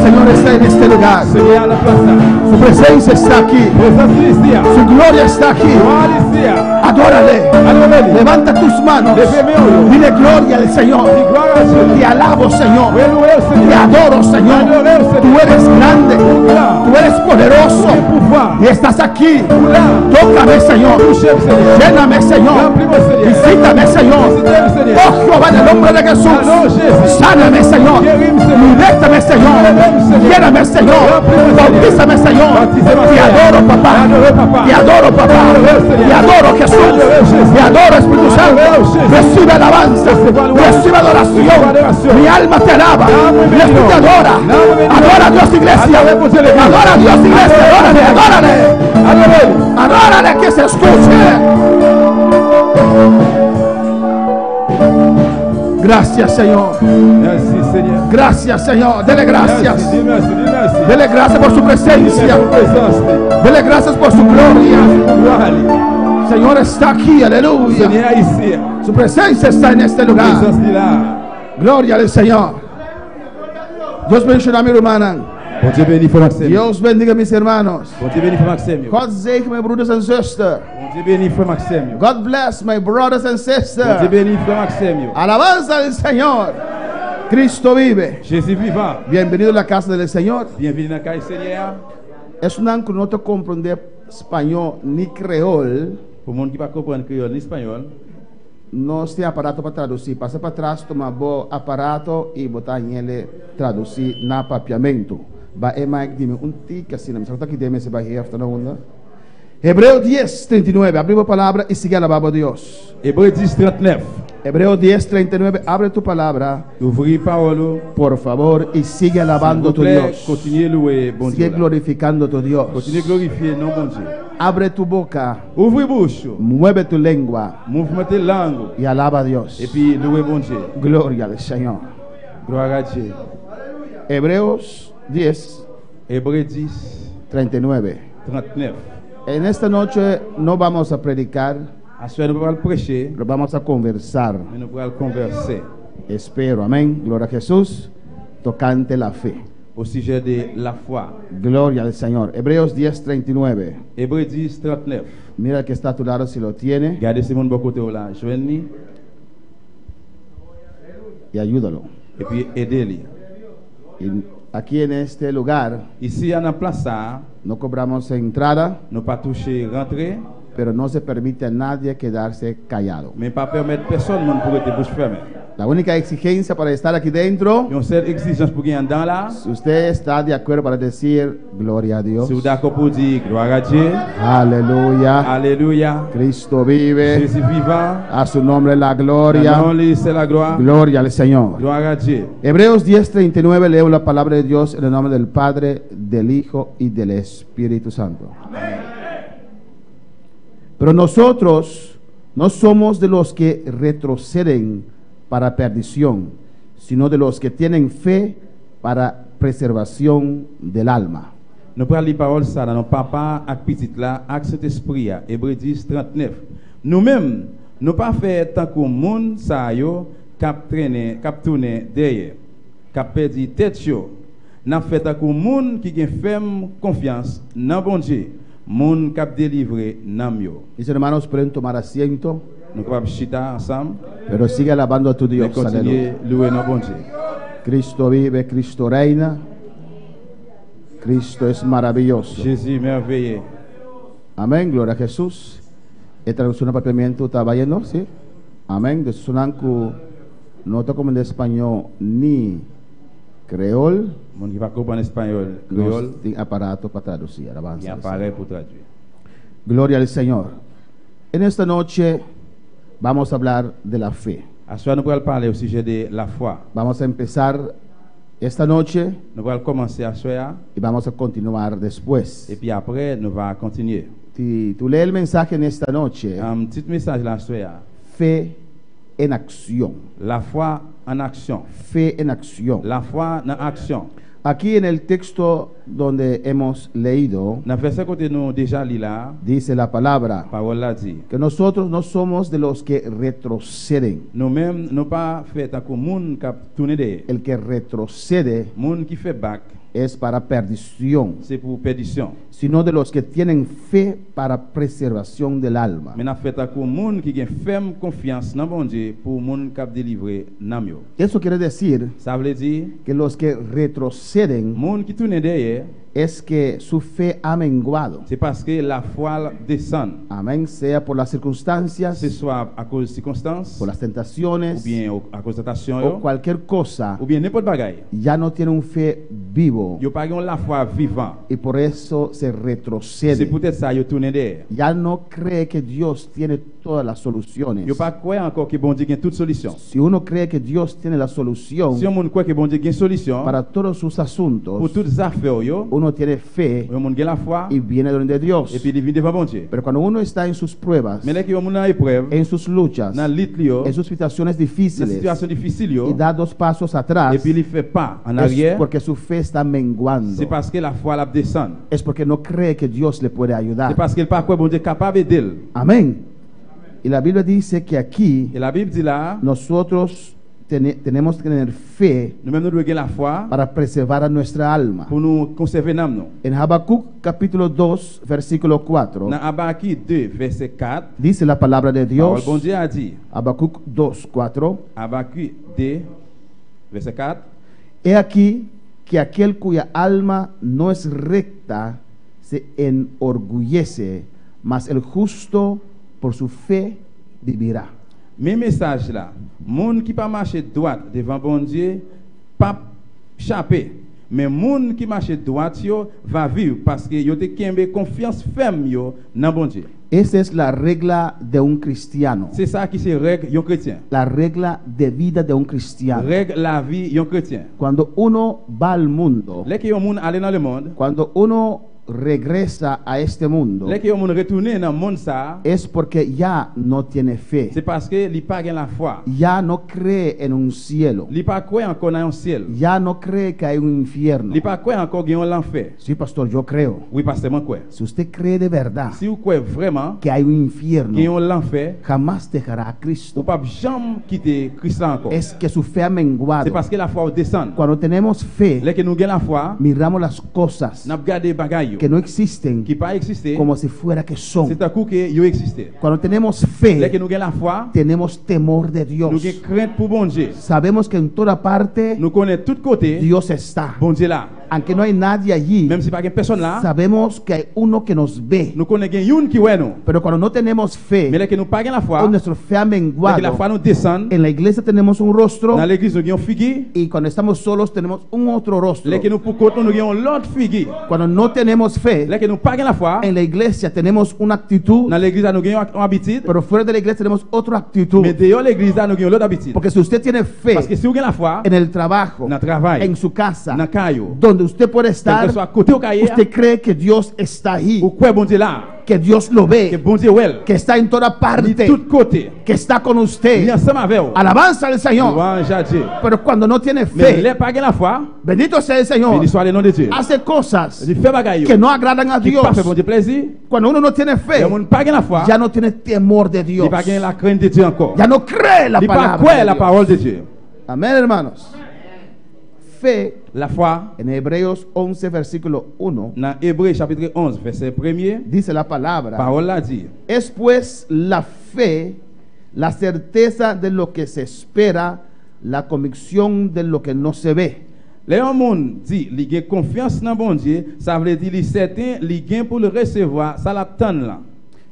Señor está en este lugar. Su presencia está aquí. Su gloria está aquí. Adórale. Levanta tus manos. Dile gloria al Señor. Te alabo, Señor. Te adoro, Señor. Tú eres grande. Tú eres poderoso. Y estás aquí. Tócame, Señor. Lléname, Señor. Visítame, Señor. Oh, Jehová, en el nombre de Jesús. Sáname, Señor. Libertame, Señor. Lléname, Señor. Bautízame, Señor. Te adoro, papá. Te adoro, papá. Te adoro, Jesús. Te adoro, Espíritu Santo. Recibe alabanza. Recibe adoración. Mi alma te alaba. Mi espíritu te adora. Adora a Dios, iglesia. Adora a Dios, iglesia. Adórale, adórale. Adórale, que se escuche. Gracias, Señor. Gracias, Señor. Dele gracias. Dele gracias por su presencia. Dele gracias por su gloria. Señor está aquí, aleluya. Su presencia está en este lugar. Gloria al Señor. Dios bendiga a mi hermana. Dios bendiga a mis hermanos. God save my brothers and sisters. God bless my brothers and sisters. Alabanza al Señor. Cristo vive. Bienvenido a la casa del Señor. Es un que no te comprende español ni creol. No tem aparato para traduzir. Passa para trás, toma bom aparato e botar ele traduzir na papiamento. Vai mais de um tique assim, não sei o que tem esse vai na onda. Hebreu 10, 39. Abre a palavra e siga a palavra de Deus. Hebreu 10, 39. Hebreu 10, 39. Abre tu palavra. Por favor, e siga alabando tu Deus. Sigue glorificando tu Deus. Continue glorifier non bon Dieu. Abre tu boca. Ouvre bouche. Mueve tu lengua. Mouvement tes langues. Y alaba a Dios. Et puis louer bon Dieu. Gloria al Señor. Gloire à Dieu. Hebreos 10. Hebreu 10. 39. 39. En esta noche no vamos a predicar. Nous allons prêcher. Pero vamos a conversar. Nous allons converser. Espero, amén. Gloria a Jesús. Tocante la fe. Au sujet de la foi. Gloria al Señor. Hebreos 10, 39. Hebreu 10, 39. Mira el que está a tu lado si lo tiene. Gardez ce monde côté là. Joignez y ayúdalo. Et puis aidez-le. Aquí en este lugar, ici en plaza, no cobramos entrada, no pas toucher rentrer, pero no se permite a nadie quedarse callado. Mais pas permettre personne pour être bouche fermée. La única exigencia para estar aquí dentro, si usted está de acuerdo para decir gloria a Dios, aleluya, aleluya, Cristo vive, a su nombre la gloria, gloria al Señor. Hebreos 10:39, leo la palabra de Dios en el nombre del Padre, del Hijo y del Espíritu Santo. Pero nosotros no somos de los que retroceden para perdición, sino de los que tienen fe para preservación del alma. Nous prenons les paroles ça dans nos papa ak petit là ak Saint-Esprit. Hébreux 10, 39. Nous-mêmes nous pas faire tant que monde ça yo cap traîner cap tourner derrière cap perdu tête yo. N'a fait tant que monde qui gen ferme confiance dans bon Dieu, monde cap délivrer nam yo. Mis hermanos, pueden tomar asiento. Nous pouvons chita ensemble. Pero sigue alabando a tu Dios. Cristo vive, Cristo reina. Cristo es maravilloso. Jesús merveilleux. Amén, gloria a Jesús. Esta traducción de papiamento está yendo, ¿sí? Amén. De Sunanku no está como en español ni creol. Mon qui va comprendre espagnol, creole. Tiene aparato para traducir. Y appareil pour traduire. Gloria al Señor. En esta noche vamos a hablar de la fe. Nous allons parler au sujet de la foi. Vamos a empezar esta noche. Nous allons commencer à soir. Y vamos a continuar después. Et puis après, nous allons continuer. Si tú lees el mensaje en esta noche, un petit message là soir. Fe en acción. La foi en acción. Fe en acción. La foi en acción. Aquí en el texto donde hemos leído, dice la palabra que nosotros no somos de los que retroceden. El que retrocede es para perdición, c'est pour perdition. sino de los que tienen fe para preservación del alma. Mais n'a fait pour monde qui a ferme confiance dans bon Dieu pour monde qui a délivré nam yo. Eso quiere decir Ça veut dire que los que retroceden monde qui tourne derrière, es que su fe ha menguado. c'est parce que la foi descend. Amén. Sea por las circunstancias, C'est soit à cause de circonstances por las ou tentaciones bien à cause de tentation o cualquier cosa, ou bien n'importe bagaille. ya no tiene un fe vivo Yo pas la foi vivant. y por eso se C'est retrocede. peut-être ça yo tourne derrière. Ya no cree que Dios tiene todas las soluciones. Yo pas croire encore que bon Dieu a toute solution. Si uno cree que Dios tiene la solución Si on monde croit que bon Dieu a une solution para todos sus pour asuntos, toutes les affaires yo, uno tiene fe on monde a la foi y viene donde Dios. et puis il vient devant bon Dieu. Pero cuando uno está en sus pruebas, Mais là que on monde en épreuve, en sus luchas, dans lutte yo, en sus situaciones dans difíciles, situation difficile y yo, da 2 pasos atrás, et puis il fait pas en es arrière, porque su fe está menguando. c'est parce que la foi la descend. Es porque no cree que Dios le puede C'est ayudar. parce qu'il pas croit bon Dieu capable d'aider. Amén. Y la Biblia dice que aquí Et la Bible dit là, nosotros tenemos que tener fe nous-mêmes nous devons avoir la foi para preservar a nuestra alma. pour nous conserver l'âme nous. En Habacuc capítulo 2, versículo 4, Dans Habakkuk 2 verset 4, dice la palabra de parole Dios. bon Dieu a dit, Habacuc 2, 4. Habakkuk 2 verset 4, He aquí que aquel cuya alma no es recta se enorgullece, mas el justo por su fe vivirá. mes messages là, monde qui pas marcher droit devant bon Dieu, pas chaper. Mais monde qui marche droit yo va vivre parce que yo te kembe confiance ferme yo dans bon Dieu. Esa es la regla de un cristiano. C'est ça qui c'est règle yon chrétien. La regla de vida de un cristiano. Règle la vie yon chrétien. Cuando uno va al mundo, Là que yon monde aller dans le monde, cuando uno regresa a este mundo, là que yon monde retourner dans le monde ça, es porque ya no tiene fe. c'est parce que li pas gen la foi. Ya no cree en un cielo. Li pas croire encore dans un ciel. Ya no cree que hay un infierno. Li pas croire encore gen l'enfer. Sí, pastor, yo creo. Oui, pasteur moi croire. Si usted cree de verdad Si vous croyez vraiment que hay un infierno, gen l'enfer, jamás dejará a ou Cristo. pas jamais quitter Christ là encore. Es que su fe ha C'est menguado. parce que la foi descend. Cuando tenemos fe, Là que nous gen la foi, miramos las cosas n'a regardé bagaille que no existen qui pas existé, como si fuera que son. c'est un coup que yo existé. Cuando tenemos Là que fe, nous gen la foi, tenemos temor de nous Dios. gen crainte pour bon Dieu. Sabemos que en toda parte Nous connaissons tout côté Dios está. bon Dieu là. Aunque no hay nadie allí, Même si pas gen personne là, sabemos que hay uno que nos ve. nous connaissons gen youn qui ouais nous. Pero cuando no tenemos Mais fe, là que nous pas gen la foi, o nuestra fe ha là que la menguado, foi nous descend, en la iglesia tenemos un rostro dans l'église nous gen figure, y cuando estamos solos tenemos un otro rostro. là que nous pour côté nous gen l'autre figure. Cuando no tenemos fe, Là que nous pas gen la foi, en la iglesia tenemos una actitud, dans l'église nous gen une habitude, pero fuera de la iglesia tenemos otra actitud. mais dehors l'église nous gen l'autre habitude. Porque si usted tiene Parce que fe si vous gen la foi, en el trabajo, dans le travail, en su casa, dans caillou, donde usted puede quel que estar, soit côté au cahier, usted cree que Dios está ahí, ou quoi bon Dieu là, que Dios lo que ve, bon Dieu well, que está en toda de parte, tout côté, que está con il usted. ensemble avec vous. Alabanza al Señor. Louange à Dieu. Pero cuando no tiene Mais fe, les pas gen la foi, bendito sea el Señor, béni soit le nom de Dieu. hace cosas Il fait bagaille que no agradan a qui Dios. pas fait bon Dieu plaisir. Cuando uno no tiene fe, Le monde pas gen la foi, ya no tiene temor de Dios. il pas gen la crainte de Dieu encore. Ya no cree la Il pas palabra. croire de la Dios. parole de Dieu. Amén, hermanos. Fe, La foi, en Hebreos 11, versículo 1, dans Hébreux chapitre 11 verset 1er, dice la palabra: parole la dit. es pues la fe, la certeza de lo que se espera, la convicción de lo que no se ve. Les monde dit, il gen confiance dans bon Dieu, ça veut dire il certain, il gen pour le recevoir, ça l'attend là.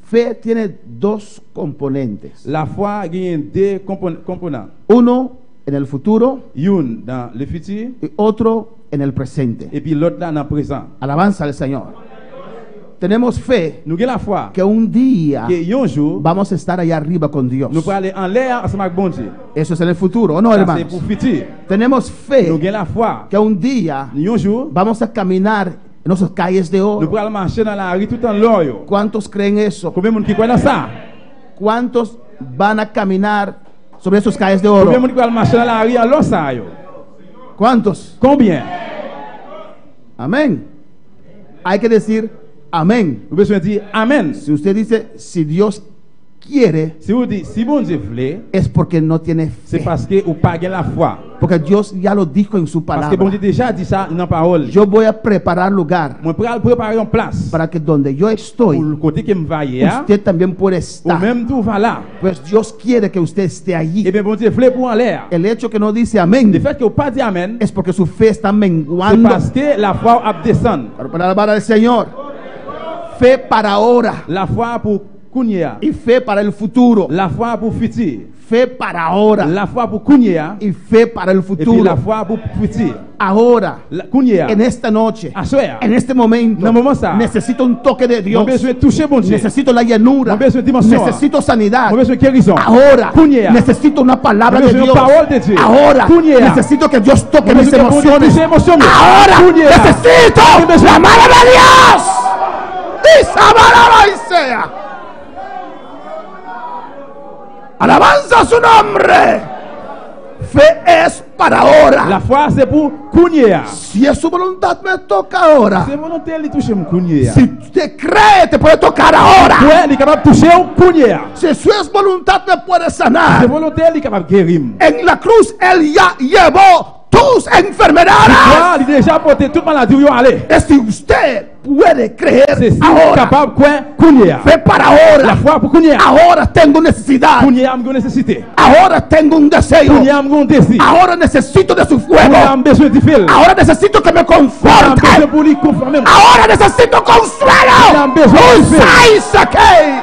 Fe tiene dos componentes. La foi gen deux composants. Uno en el futuro Une dans le futur y otro en el presente. et puis l'autre là dans le présent. Alabanza al Señor. Tenemos fe Nous gen la foi que un día que un jour vamos a estar allá arriba con Dios. nous allons aller en l'air ensemble avec bon Dieu. Eso es en el futuro, ¿o no, Ça, c'est hermanos? pour le futur. Tenemos fe Nous gen la foi que un día un jour vamos a caminar en esas calles de nous oro. allons marcher dans la rue tout en l'or. ¿Cuántos creen eso? Combien de monde qui croit dans ça? ¿Cuántos van a caminar sobre esas calles de Combien de oro? monde qui va marcher dans la rue en l'or ça yo? ¿Cuántos? Combien? Amén. Hay que decir amén. Vous besoin dire amen. Si usted dice, si Dios quiere, Si vous dites si bon Dieu voulait, es porque no tiene c'est fe. parce que ou pas gen la foi. Porque Dios ya lo dijo en su Parce que bon palabra. Dieu déjà dit ça dans la parole. Yo voy a preparar lugar Moi pral préparer en place para que donde yo pour estoy, le côté que me va hier, usted también puede ou estar. même tout va là. Pues Dios quiere que usted esté Et allí. bien bon Dieu voulait pour en l'air. El hecho que no dice Le amén fait que vous pas dit amen, es porque su fe está c'est menguando. parce que la foi a descend. Pero para alabar al Señor, fe para ahora La foi pour Kounia, y fe para el futuro. la foi pour futur, Fe para ahora la foi pour Kounia, y fe para el et puis la futuro. foi pour futur. Ahora, Kounia, en esta noche, à soir, en este momento, No moment ça. necesito un toque de mon Dios. besoin de toucher bon Dieu, Necesito la llanura. Mon besoin de dimension. Necesito sanidad. mon besoin de guérison. Ahora Kounia, necesito una palabra Mon de besoin de Dios. parole de Dieu. Ahora Kounia. necesito que Dios toque Mon mis besoin que bon Dieu emociones. touche émotion. Ahora Kounia. necesito Mon besoin- la mano de Dios. Y sabará y sea. Alabanza a su nombre. Fe es para ahora. La foi c'est pour Kounia. Si es su voluntad, me toca ahora. C'est volontaire de toucher mon Kounia. Si usted cree, te puede tocar ahora. Ouais, il est capable de toucher un Kounia. Si su es voluntad, me puede C'est sanar. volontaire, il est capable de guérir. En la cruz Él ya llevó tus enfermedades. Toi, il a déjà porté toute maladie où il allait. Es si usted puede creer C'est si ahora. capable quoi Kounia. Fe para La ahora. foi pour Kounia. Ahora tengo necesidad. Kounia a une nécessité. Ahora tengo un deseo. Kounia a un désir. Ahora necesito de su Kounia a fuego. besoin de fil. Ahora necesito que me Kounia a besoin conforte. pour lui conformer. Ahora necesito Kounia a consuelo. besoin de fil. Saqué.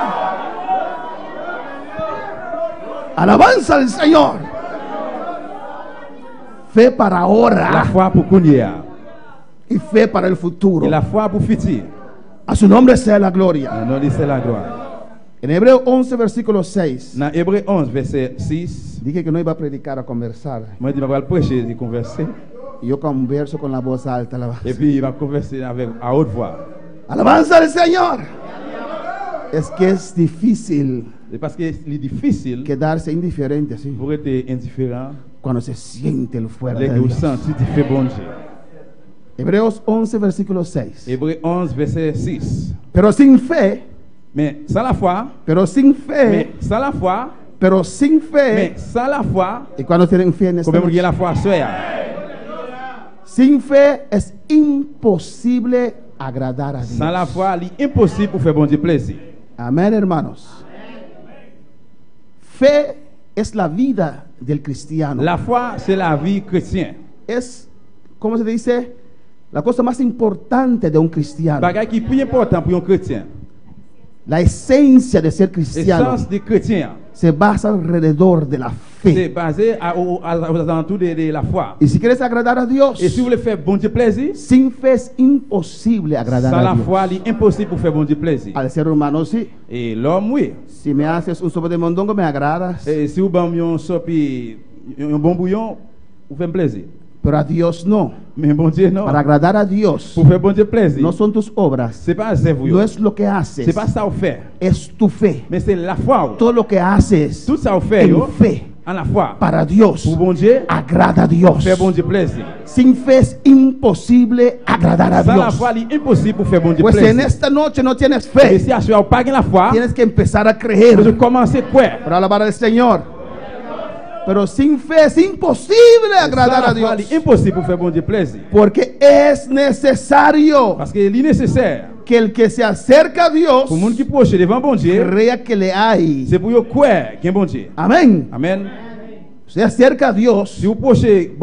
Alabanza al Señor. Fe para La ahora foi pour Kounia. y fe para el futuro. Et la foi pour futur. A su nombre sea la gloria. Non, c'est la gloire. En Hebreo 11, versículo 6. Dans Hébreu 11, verset 6, Dije que no iba a predicar, a conversar. moi, il va prêcher et converser. Y yo converso con la voz alta. Et puis, il va converser avec, à haute voix. Alabanza al Señor. Es que es difícil Et parce que c'est difficile quedarse indiferente así pour être indifférent, cuando se siente el fuego dès de que vous Dios. sentez du fait bon Dieu. Hebreos 11, versículo 6. Hébreu 11, verset 6. Pero sin fe, Mais sans la foi, pero sin fe, mais sans la foi, pero sin mais fe. sans la foi, ¿Y cuando tienen fe en esta comme vous noche? la foi soit. Sin fe es imposible agradar a Sans la Dios. foi, il est impossible pour faire bon Dieu plaisir. Amén, hermanos. Fe es la vida del cristiano. La foi, c'est la vie chrétienne. Es, ¿cómo se dice? La cosa más importante de un cristiano. Bagay qui est plus important pour un chrétien. La esencia de ser cristiano L'essence des chrétiens, se basa alrededor de la c'est fe. basé aux alentours de la foi. Y si quieres agradar a Dios, Et si vous voulez faire bon Dieu plaisir, sin fe es imposible agradar sans a la Dios. foi, il est impossible pour faire bon Dieu plaisir. Al ser humano sí. Et l'homme, oui. Si me haces un sopa de mondongo, me agradas. Et si vous avez un sopi, un bon bouillon, vous faites plaisir. Pero a Dios no. Mais bon Dieu, non. Para agradar a Dios Pour faire bon Dieu plaisir, no son tus obras, c'est pas c'est vous. no es lo que haces, C'est pas ça vous fait. es tu fe. Mais c'est la foi. Todo lo que haces Tout ça vous fait, en yo, fe en la foi. para Dios Pour bon Dieu, agrada a Dios. faire bon Dieu plaisir. Sin fe es imposible agradar a Sans la Dios. foi, il est impossible pour faire bon Dieu Pues en plaisir. esta noche no tienes Et fe, si vous n'avez pas la foi, tienes que empezar a vous creer commencez quoi? para alabar al Señor. Pero sin fe es imposible agradar a Sans la foi, Dios, il est impossible pour faire bon Dieu plaisir. porque es necesario Parce que il est nécessaire que el que se acerca a Dios pour le monde qui proche devant bon Dieu, crea que le hay. c'est pour vous croire qu'il y a un bon Dieu. Amén. Amen. Se acerca a Dios, Si vous prochez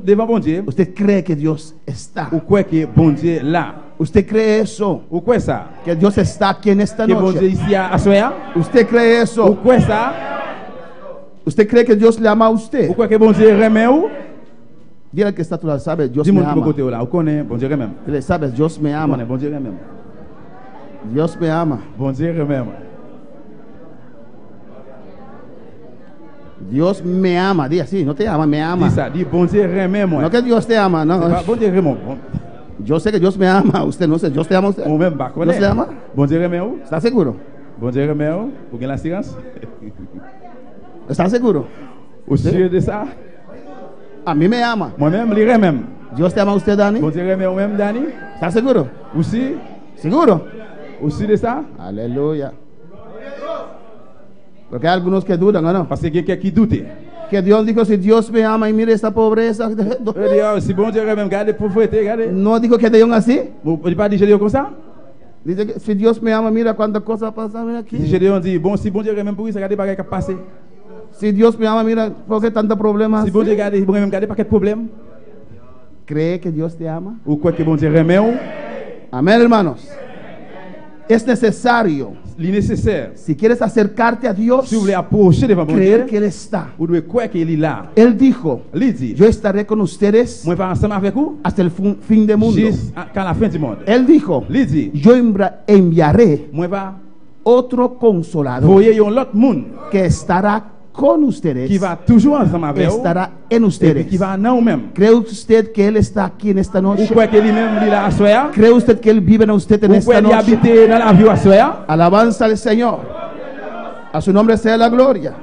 devant bon Dieu, usted cree que Dios está. vous croyez que bon Dieu est là. Usted cree eso, Vous croyez ça? que Dios está aquí en esta Que bon Dieu noche. ici à soir? Usted cree Vous eso. croyez ça? Usted cree que Dios le ama a Vous usted. croyez que bon Dieu remet où? Dile al que está a tu lado, sabe, Dios me Dis-moi de ama. côté là. Vous connaissez, bon Dieu remet. Dile, sabes, Dios me Vous ama. connaissez, bon Dieu remet. Dios me ama. Bon Dieu remet. Dios me ama. Di así, no te ama, me ama. Dis ça, dis bon Dieu remet moi. No que Dios te ama, no. C'est pas bon Dieu remet. Bon, Yo sé que Dios me ama. Usted no sé, Dios te ama a usted. ou même pas Dios connaître. te ama. Bon Dieu remet où? ¿Está seguro? Bon Dieu remet où? Pour gagner l'assurance? ¿Está seguro? Au sujet de ça, A mí me ama. moi-même, les remet. Dios te ama a usted, Dani. Bon Dieu remet ou même Dani? ¿Está seguro? Aussi, ¿Seguro? aussi de ça? Aleluya. Porque hay algunos que dudan, ¿o no? Parce qu'il y a quelqu'un qui doute. Que Dios dijo, si Dios me ama y mire esta pobreza. Si bon Dieu même garder pauvreté, regardez. No dijo que Dios así. Vous pas dire comme ça? Dice que si Dios me ama, mira cuántas cosas pasan aquí. Si Gédéon dit bon si bon Dieu même pour ça regarder bagaille qui passer. Si Dios me ama, mira por qué tantos problemas. Si bon Dieu regarder bon même garder pas quel problème. ¿Cree que Dios te ama? Ou quoi que bon Dieu remet ou? Amén, hermanos. Es necesario, Nécessaire. si quieres acercarte a Dios, Si vous voulez approcher devant bon creer Dieu, que Él está. vous devez croire qu'il est là. Él dijo, Il dit, yo estaré con ustedes moi pas ensemble avec vous hasta el fin del mundo. jusqu'à la fin du monde. Él dijo, Il dit, yo enviaré moi va otro consolador voyer un autre monde que estará con ustedes, qui va toujours ensemble avec vous estará en et puis ustedes. qui va dans vous-même. ¿Cree usted que Él está aquí en esta Ou noche? croire qu'il est même il est là à soir? ¿Cree usted que Él vive en usted en Ou esta croire qu'il noche? habite dans la vie à soir? Alabanza al Señor. A su nombre sea la gloria.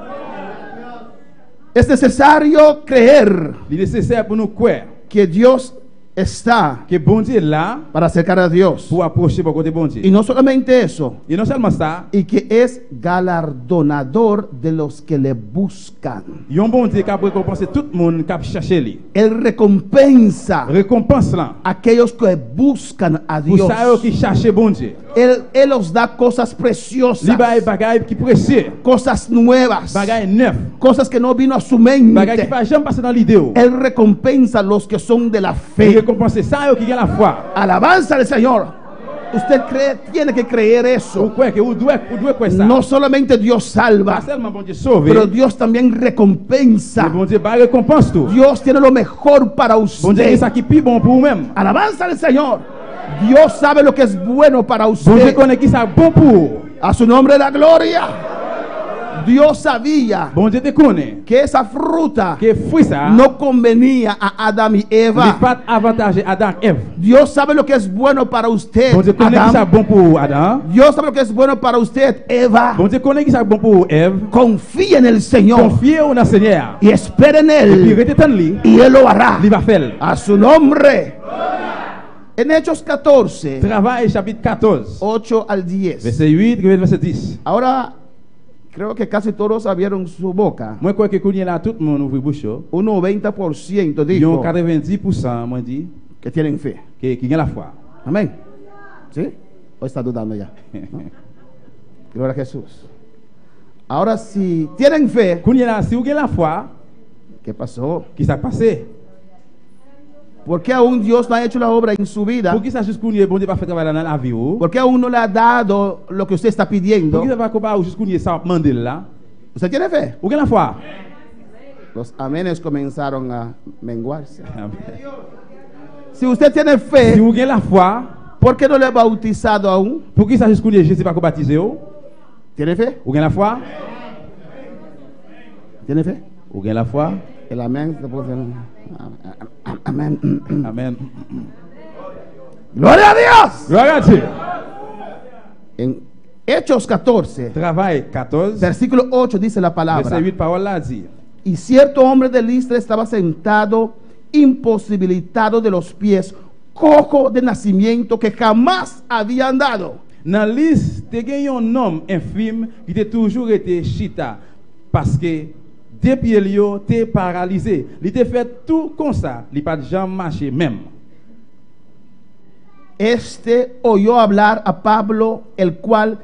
Es necesario creer Il est nécessaire pour nous croire que Dios está que bon Dieu est là para acercar a Dios. pour approcher pour côté bon Y Dieu. no solamente eso, Et non seulement ça, y que es galardonador de los que le buscan. il y a un bon Dieu qui a récompensé tout le monde qui a cherché lui. Él recompensa Récompense là. a aquellos que buscan a Pour Dios. ça qui cherche bon Dieu. Él os da cosas preciosas, Il va bagaille qui précieux, cosas nuevas, bagaille neuf, cosas que no vino a su bagaille qui mente. va jamais passer dans l'idée. Él recompensa a los que son de la Il fe. récompense ça qui a la foi. Alabanza al Señor. Usted tiene que creer Ou eso. quoi que ou doit quoi ça. No solamente Dios salva, Pas seulement bon Dieu sauve, pero Dios también recompensa. mais bon Dieu va récompense tout. Dios tiene lo mejor para Bon Dieu usted. c'est ça qui plus bon pour vous-même. Alabanza al Señor. Dios sabe lo que es bueno para Bon Dieu usted. connaît qui ça bon pour. A su nombre la gloria. Dios sabía Bon Dieu te connaît. que esa fruta Que fruit ça no convenía a Adam y n'est Eva. pas avantage Adam et Ève. Dios sabe lo que es bueno para usted, Bon Dieu connaît qui ça Adam. bon pour Adam. Dios sabe lo que es bueno para usted, Eva. Bon Dieu connaît qui ça bon pour Ève. Confía en el Señor Confiez au Seigneur. y espera en Et puis Él restez en lui, y Él lo hará. il va faire. A su nombre. En Hechos 14, Travail chapitre 14, 8 al 10. verset 8, verset 10. Ahora, creo que casi todos abrieron su boca. Moi crois que quand il y a là tout le monde ouvre bouche. Un 90% Il y a dijo 90% moi dit que tienen fe. qui a la foi. Amén. ¿Sí? ¿O está dudando ya? ¿No? Gloria a Jesús. Ahora, si tienen fe, Quand il y a là si vous avez la foi, ¿qué pasó? qui s'est passé? ¿Por qué aún Dios no ha hecho la obra en su vida? Pour qui ça juste qu'on y est bon Dieu pas fait travail dans la vie ou? ¿Por qué aún no le ha dado lo que usted está Pour pidiendo? qui ça va pas juste qu'on y est ça demander là? ¿Usted tiene fe? Vous avez la foi? Los amenes comenzaron a menguarse. Si usted tiene Si fe, vous avez la foi, ¿por qué no le ha bautizado aún? pour qui ça juste qu'on y est Jésus pas baptisé ou? ¿Tiene fe? Vous avez la foi? ¿Tiene fe? Vous avez la foi? El amén se puede hacer. Amén. Amen. Gloria a Dios. Gloire à Dieu. En Hechos 14, Travail 14, versículo 8 dice la palabra. verset 8 parole là dit. Y cierto hombre de Listra estaba sentado, imposibilitado de los pies, cojo de nacimiento, que jamás había andado. Dans la liste, te gen yon homme infime qui te toujours été chita parce que depuis lui te paralysé. Il te fait tout comme ça, il pas jamais marché même. Este oyó hablar a Pablo, el cual,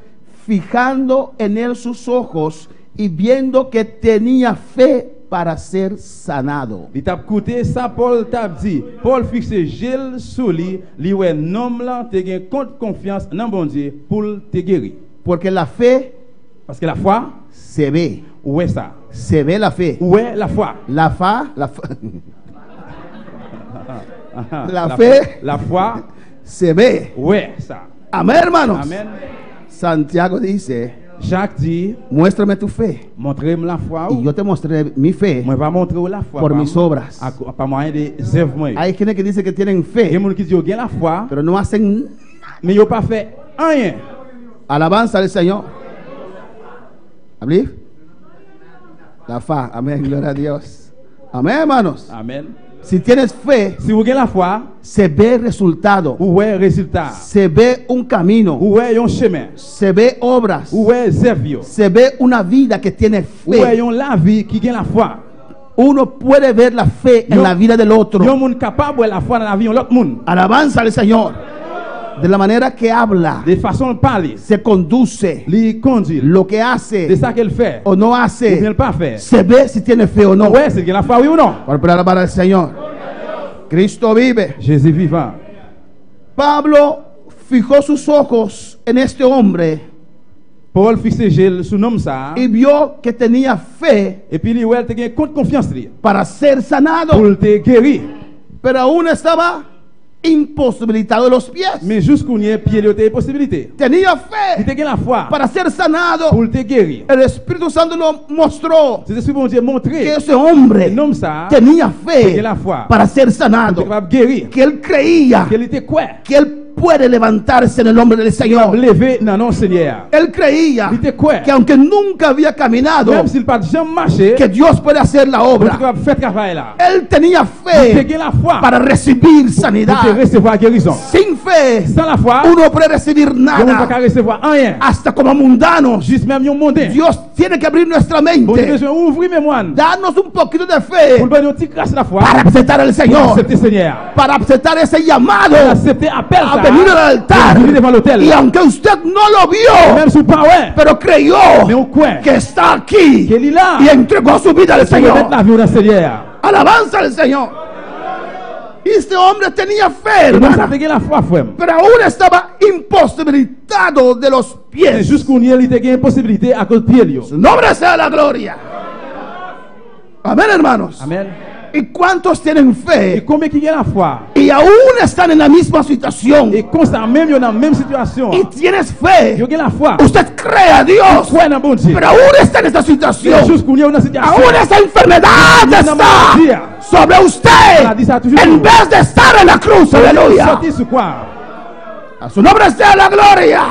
fijando en él sus ojos y viendo que tenía fe para ser sanado. Il t'a écouté ça Paul t'a dit. Paul fixe gel sous lui, li ouais homme là te gen confiance dans bon Dieu pour te guérir. Porque la fe Parce que la foi, se ve, où est ça? se ve la fe. Où est la foi? La fe La foi, se ve. où est ça? Amén, hermanos. Amen. Santiago dice, Jacques dit, muéstrame tu fe montrez-moi la foi. y yo te mostraré mi fe Moi va montrer la foi por mis obras. par moyen des œuvres moi. Hay quienes que dicen que tienen Il y fe, a des gens qui disent qu'ils ont la foi, pero no hacen mais ils n'ont pas fait rien. alabanza al Señor. ¿Abrir? La fa. Amén, gloria a Dios. Amén, hermanos. Amen. Si tienes fe, Si vous avez la foi, se ve resultado, où est le résultat? se ve un camino, Où est un chemin? se ve obras, Où est œuvre? se ve una vida que tiene Où est fe. la vie qui a la foi? uno puede ver la fe en la vida del otro. Yon moun capable la foi dans la vie de l'autre monde. Alabanza al Señor. De la manera que habla, De façon de parler, se conduce, li conduit, lo que de hace ça qu'elle fait, o no ou bien hace, le pas faire. se ve si tiene fe o no. Ouais, c'est que la foi oui ou non. Para alabar al Señor. Cristo vive. Jésus vivant. Pablo fijó sus ojos en este hombre Paul fixe son homme ça, y vio que tenía fe et puis lui ouais, te gagne compte confiance li para ser sanado, pour te guérir. pero aún estaba imposibilitado de los pies. Mais jusqu'où n'y a pied de tes possibilités. Tenía Il te fe gagne la foi para ser sanado. pour te guérir. El Espíritu Santo lo mostró C'est ce que bon Dieu que montrer. ese hombre Un homme ça, tenía tenía fe la foi para ser pour te sanado, capable de guérir. que él creía Qu'il était quoi? que él puede levantarse en el nombre del Señor. Lever dans non Seigneur. Él creía Il était quoi? que aunque nunca había caminado, Même s'il pas jamais marché, que Dios puede hacer la pour te obra. capable faire travail là. Él tenía Il te fe gagne la foi para recibir pour te sanidad. recevoir guérison. Sin fe, Sans la foi, uno puede recibir on ne peut pas nada. recevoir rien. Hasta como mundanos, Juste même un mondain. Dios tiene que abrir nuestra Bon Dieu mente, besoin ouvrir mes moines. darnos un poquito de Pour fe le donner un petit grâce la foi. para aceptar al Pour Señor, accepter Seigneur. para aceptar ese llamado Pour accepter appel a ça. venir al altar. Venir devant l'autel. Y aunque usted no lo vio, Même sous pas ouais. pero creyó Mais on croit que está aquí qu'il est là. y entregó su vida al Pour mettre Señor. la vie au Seigneur. Alabanza al Señor. Y este hombre tenía fe, Et donc ça hermana, te gagne la foi, frère. pero aún estaba imposibilitado de los Et pies. jusqu'où il y a il te gagne possibilité à cause de pied. Su nombre sea la gloria. Amén, hermanos. Amen. ¿Y cuántos tienen Et fe combien qui gagne la foi? y aún están en la misma situación? Et constant même yo dans la même situation. Y tienes fe. Yo gagne la foi. Usted cree a Dios, Crois dans bon Dieu. pero aún está en esta Et situación. jusqu'où il y a une situation. Aún esa enfermedad está sobre usted en vez de estar en la cruz. Aleluya. Sorti sur quoi? A su nombre sea la gloria.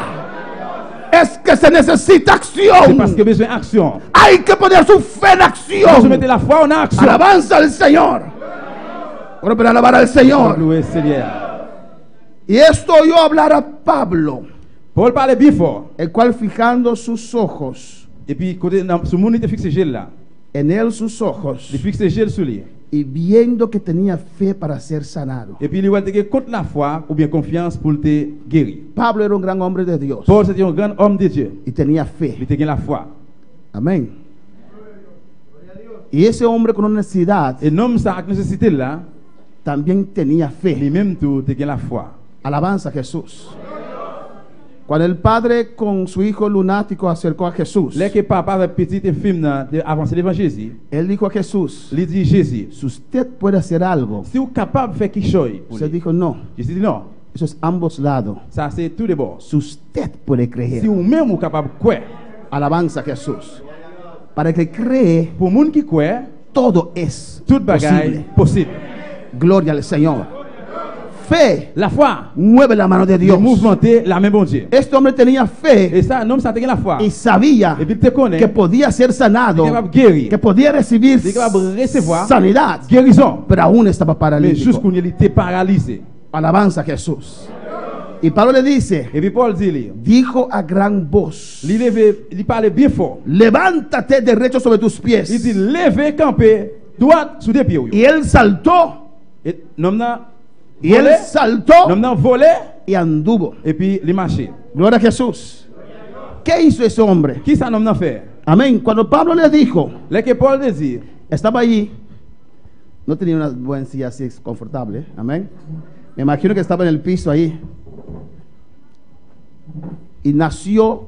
Es que se necesita C'est acción. parce que besoin d'action. Hay que poner su fe en Vous acción. mettez la foi en action. Alabanza al Señor. Bueno, para alabar al Señor. Louer Seigneur. Y esto oyó hablar a Pablo, Paul parlait bien fort. el cual fijando sus ojos, Et puis côté dans ce monde il te fixe gel là. en él sus ojos, Il fixe gel sur lui. y viendo que tenía fe para ser sanado. Et puis il va te gagner contre la foi ou bien confiance pour te guérir. Pablo era un gran hombre de Dios Paul c'était un grand homme de Dieu. y tenía Il fe. te gagné la foi. Amén. Y ese hombre con una necesidad Et l'homme ça avec nécessité là, también tenía fe. lui-même tout te gagné la foi. Alabanza a Jesús. Cuando el padre con su hijo lunático acercó a Jesús, Là que papa avec petit infime de avancer devant Jésus, él dijo a Jesús, il dit Jésus, si usted puede hacer algo, si vous êtes capable de faire quelque chose pour usted lui. dijo no, Jésus dit non, eso es ambos lados. ça c'est tout de bords. Si usted puede Si creer, vous-même vous capable de croire, alabanza a Jesús. Para el que cree, pour le monde qui croit, todo es toute bagaille posible. possible. Gloria al Señor. Fe La foi, mueve la mano de de Dios. mouvementer la main bon Dieu. Este hombre tenía fe Et ça, un homme ça te gagné la foi. y sabía Et puis il te connaît, que podía ser sanado, il est capable de guérir, que podía recibir il est capable de recevoir sanidad, guérison. pero aún estaba Mais paralítico. jusqu'où il était paralysé. Alabanza a Jesús. Y Pablo le dice, Et puis Paul dit, dijo a gran voz, il parlait bien fort. levántate derecho sobre tus Il pies. dit, levez, camper, droit sous des pieds. Y él saltó, Et l'homme n'a y él volé, saltó l'homme n'a volé, y anduvo. et puis il marché. Gloria a Jesús. ¿Qué hizo ese hombre? Qui ça l'homme n'a fait? Amén. Cuando Pablo le dijo, Là que Paul le dit, estaba allí, no tenía una buena silla así confortable. Amén. Me imagino que estaba en el piso ahí. Y nació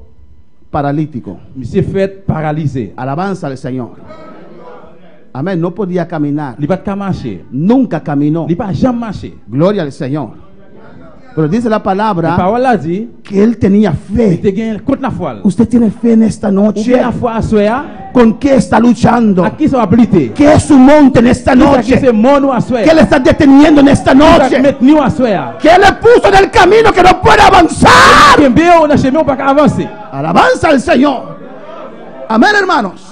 paralítico. monsieur fait paralysé. Alabanza al Señor. Amén. No podía caminar. Il va pas marcher. Nunca caminó. Il va jamais marcher. Gloria al Señor. Pero dice la La palabra parole a dit, que él tenía il fe. te gagne contre la foi. Usted tiene fe en esta Ou noche. bien la foi à soi, ¿Con qué está luchando? à qui ça va pliter? ¿Qué es su monte en esta Qui noche? c'est mon ou à soi? ¿Qué le está deteniendo en esta Qui noche? mettre à soi? ¿Qué le puso en el camino que no puede avanzar? Qui bien on a chemin on pas avancer. Alabanza al Señor. Amén, hermanos.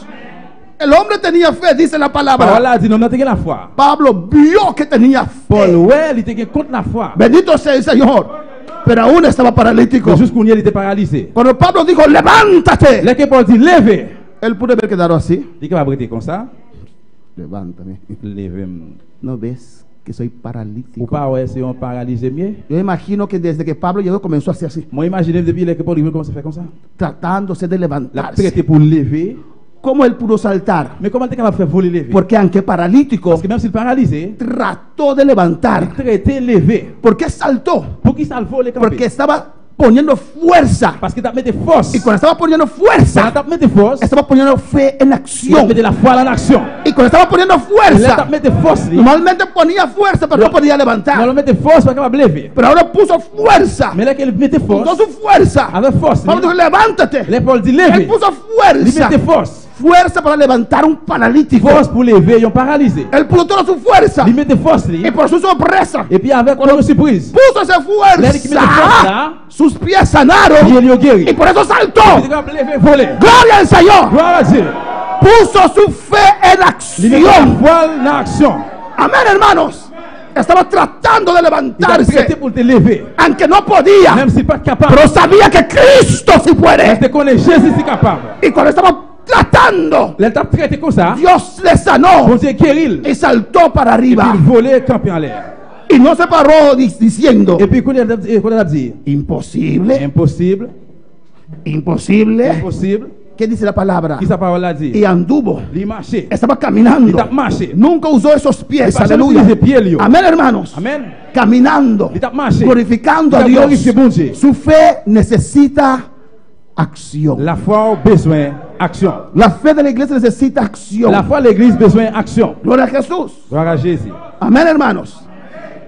El hombre tenía fe, dice la Parole palabra. a dit, non, non, te gagne la foi. Pablo vio que tenía Paul, fe. ouais, il te gagne contre la foi. Bendito sea el Señor. Pero aún estaba paralítico. Mais jusqu'où il était paralysé. Cuando Pablo dijo, levántate, Là que Paul dit, levez. él pudo haber quedado así. Il est capable de comme ça. Levántame. Levez-moi. ¿No ves que soy Ou paralítico? pas, ouais, c'est un paralysé mieux. Yo imagino que desde que Pablo llegó comenzó a hacer así, Moi, imaginez depuis que Paul commence à faire comme ça. tratándose de La levantarse. traité pour lever. ¿Cómo él pudo saltar? Mais comment tu es capable de faire voler lever? Porque aunque paralítico, Parce que même s'il paralysé, trató de levantar. traité lever. ¿Por qué saltó? Pour qui ça le vole Porque estaba poniendo fuerza. Parce que tu as mis des forces. Y cuando estaba poniendo Quand fuerza, tu as mis des forces, estaba poniendo fe en tu as acción. mis de la foi en action. Y cuando estaba poniendo Là, tu fuerza, as mis des forces. normalmente ponía fuerza, pero no podía levantar. Non, met des forces pour capable de lever. Pero ahora puso fuerza. Mais là, qu'elle met des Puso forces, su fuerza. avec force, Pablo dijo, levántate. les Paul dit Él lever. puso Il met fuerza. des forces. Fuerza para levantar un paralítico. Force pour lever un paralysé. Él puso toda su fuerza. Il met des forces. Y por su sorpresa, Et puis avec une surprise, puso esa Là, il met des forces fuerza. là. Sus pies sanaron. il est guéri. Y por eso saltó. Il est capable de lever, voler. Gloria al Señor. Gloire à Dieu. Puso su fe en Il met la acción. foi en action. Amén, hermanos. Estaba tratando de Il a traité levantarse, pour te lever. aunque no podía, Même s'il n'est pas capable. pero sabía que Cristo sí puede. Tu connais Jésus c'est capable. Y cuando estaba tratando, Là, tu as traité comme ça. Dios le sanó Bon Dieu guérit. y saltó para Et puis arriba. il volait, campé en l'air. Y no se paró diciendo, Et puis, quand il a dit, imposible, impossible, imposible. impossible, ¿Qué dice la palabra? qui sa parole a dit? Y anduvo. Il marchait. Estaba caminando. Il a marché. Nunca usó esos pies. Il pas jamais Aleluya. utilisé pieds, lui. Amén, hermanos. Amen. Caminando. Il a marché. Glorificando Il a a Dios. glorifié bon Dieu. Su fe necesita acción. La foi a besoin action. La fe de la iglesia necesita acción. La foi de l'église besoin action. Gloria a Jesús. Gloire à Jésus. Amén, hermanos.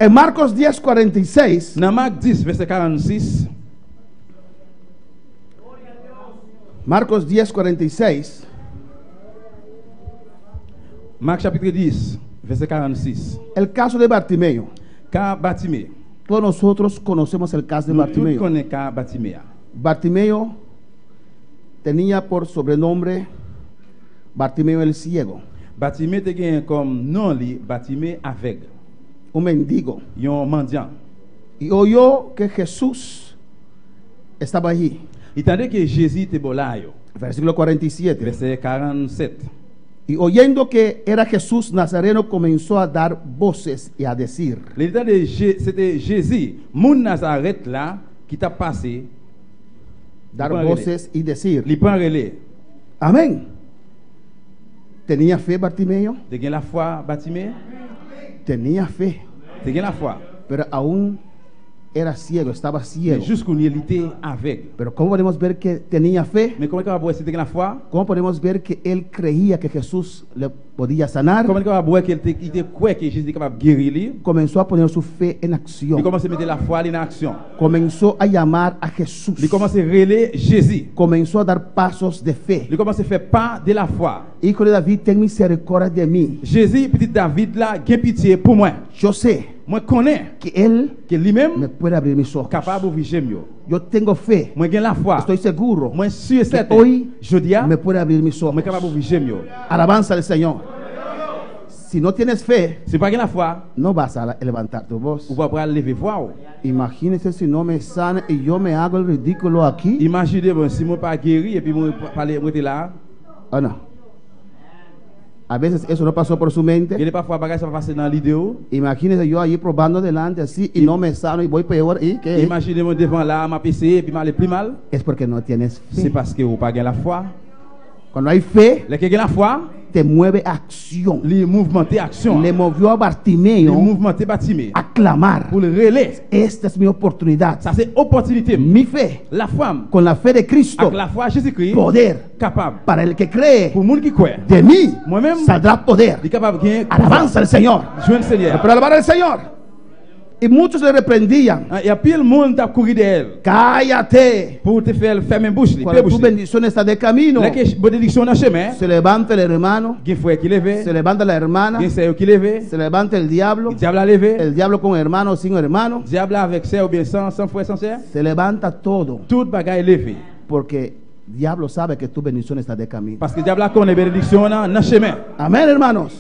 En Marcos 10:46, Dans Marc 10, verset 46, Marcos 10:46, Marc chapitre 10, verset 46. el caso de Bartimeo. Car Bartimée. Todos nosotros conocemos el caso de Nous tous Bartimeo. connaissons car Bartimée. Bartimeo tenía por sobrenombre Bartimeo el ciego, Bartimée te gagne comme nom li Bartimée aveugle. un mendigo. Un mendiant. Y oyó que Jesús estaba allí. Il tandis que Jésus était là, Versículo 47. verset 47. Y oyendo que era Jesús Nazareno, comenzó a dar voces y a decir. L'état de c'était Jésus, mon Nazareth là, qui t'a passé, Dar Li prend voces y decir. li prend relais. Amén. ¿Tenía fe Bartimeo? Tu as la foi, Bartimée? Tenía fe, Tu as la foi. pero aún era ciego, estaba ciego. Jusqu'où il était aveugle. Pero ¿cómo podemos ver que tenía fe? Mais comment tu vas voir si tu as la foi? ¿Cómo podemos ver que él creía que Jesús le podía sanar? Comment tu vas voir qu'il était quoi que Jésus est capable de guérir lui? Comenzó a poner su fe en Il acción. commence à mettre la foi en action. Comenzó a llamar a Jesús. Il commence à relayer Jésus. Comenzó a dar pasos de fe. Il commence à faire pas de la foi. Hijo de David, ten misericordia de mí. Jésus, petit David là, qui pitié pour moi. Yo sé Moi connais que él que lui-même me puede abrir mis ojos. capable d'ouvrir les yeux. Yo tengo fe. Moi j'ai la foi. Estoy seguro Moi sûr et que certain. hoy Je dis, me puede abrir mis ojos. moi capable d'ouvrir les yeux. Alabanza al Señor. Si no tienes fe, Si pas la foi, no vas a levantar tu voz. on va pas lever voix. Imagínese si no me sana y yo me hago el ridículo aquí. Imaginez bon, si moi pas guéri et puis moi parler moi là, ¿O no? A veces eso no pasó por su il mente. est parfois bagage ça va passer dans l'idée. Imagínese yo allí probando delante así y no me sano y voy peor. ¿Y qué? Imaginez moi devant là, m'a PC et puis m'aller plus mal. Es porque no tienes C'est fe. parce que vous pas la foi. Cuando hay fe, Les qui la foi, te mueve a acción. les mouvements action. Le movió a Les Bartimeo mouvements bâtiments a clamar. pour le relais. Esta es mi oportunidad. Ça c'est opportunité. Mi fe, La foi con la fe de Cristo, avec la foi Jésus-Christ poder. capable. Para el que cree, Pour monde qui croit, de mí moi-même, saldrá poder. il est capable de gagner. Alabanza al Señor. Joindre le Seigneur. Pero alabar al Señor. Y muchos le reprendían. Il y a pile monde qui a couru d'elle Cállate. pour te faire fermer bouche. Cuando tu bendición está de camino, Là que bénédiction dans chemin, se levanta el hermano, il frère qui lève, se levanta la hermana, il sœur qui lève, se levanta el diablo, le diable a levé, el diablo con hermano o sin hermano, le diable avec sœur ou bien sans frère sans sœur, se levanta todo. toute bagaille levé. Porque diablo sabe que tu bendición está de camino. Parce que le diable a connaît bénédiction dans chemin. Amén, hermanos.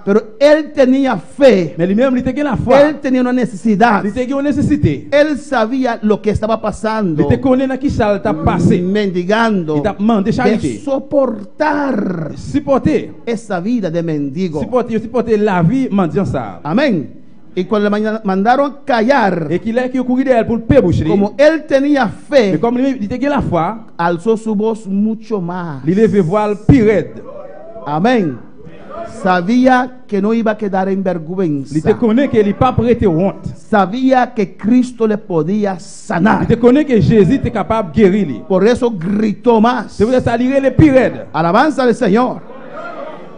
Pero él tenía fe. Mais lui-même, il était la foi. Él tenía una necesidad. Il était une nécessité. Él sabía lo que estaba pasando. Il était connu dans qui ça t'a passé. Mendigando. Il t'a demandé De charité. soportar Supporter. esa vida de mendigo. Supporter la vie mendiant ça. Amén. Y cuando le mandaron callar, Et qu'il a qui couru derrière pour le péboucher. como él tenía Mais fe, comme il était la foi, alzó su voz mucho más. il levait voix le pire raide. Amén. Sabía que no iba a quedar en Il était vergüenza. connu qu'il n'est pas prêté honte. Sabía que Cristo le podía Il sanar. était connu que Jésus était capable de guérir lui. Por eso gritó más. C'est pour ça qu'il le pire raide. Alabanza al Señor.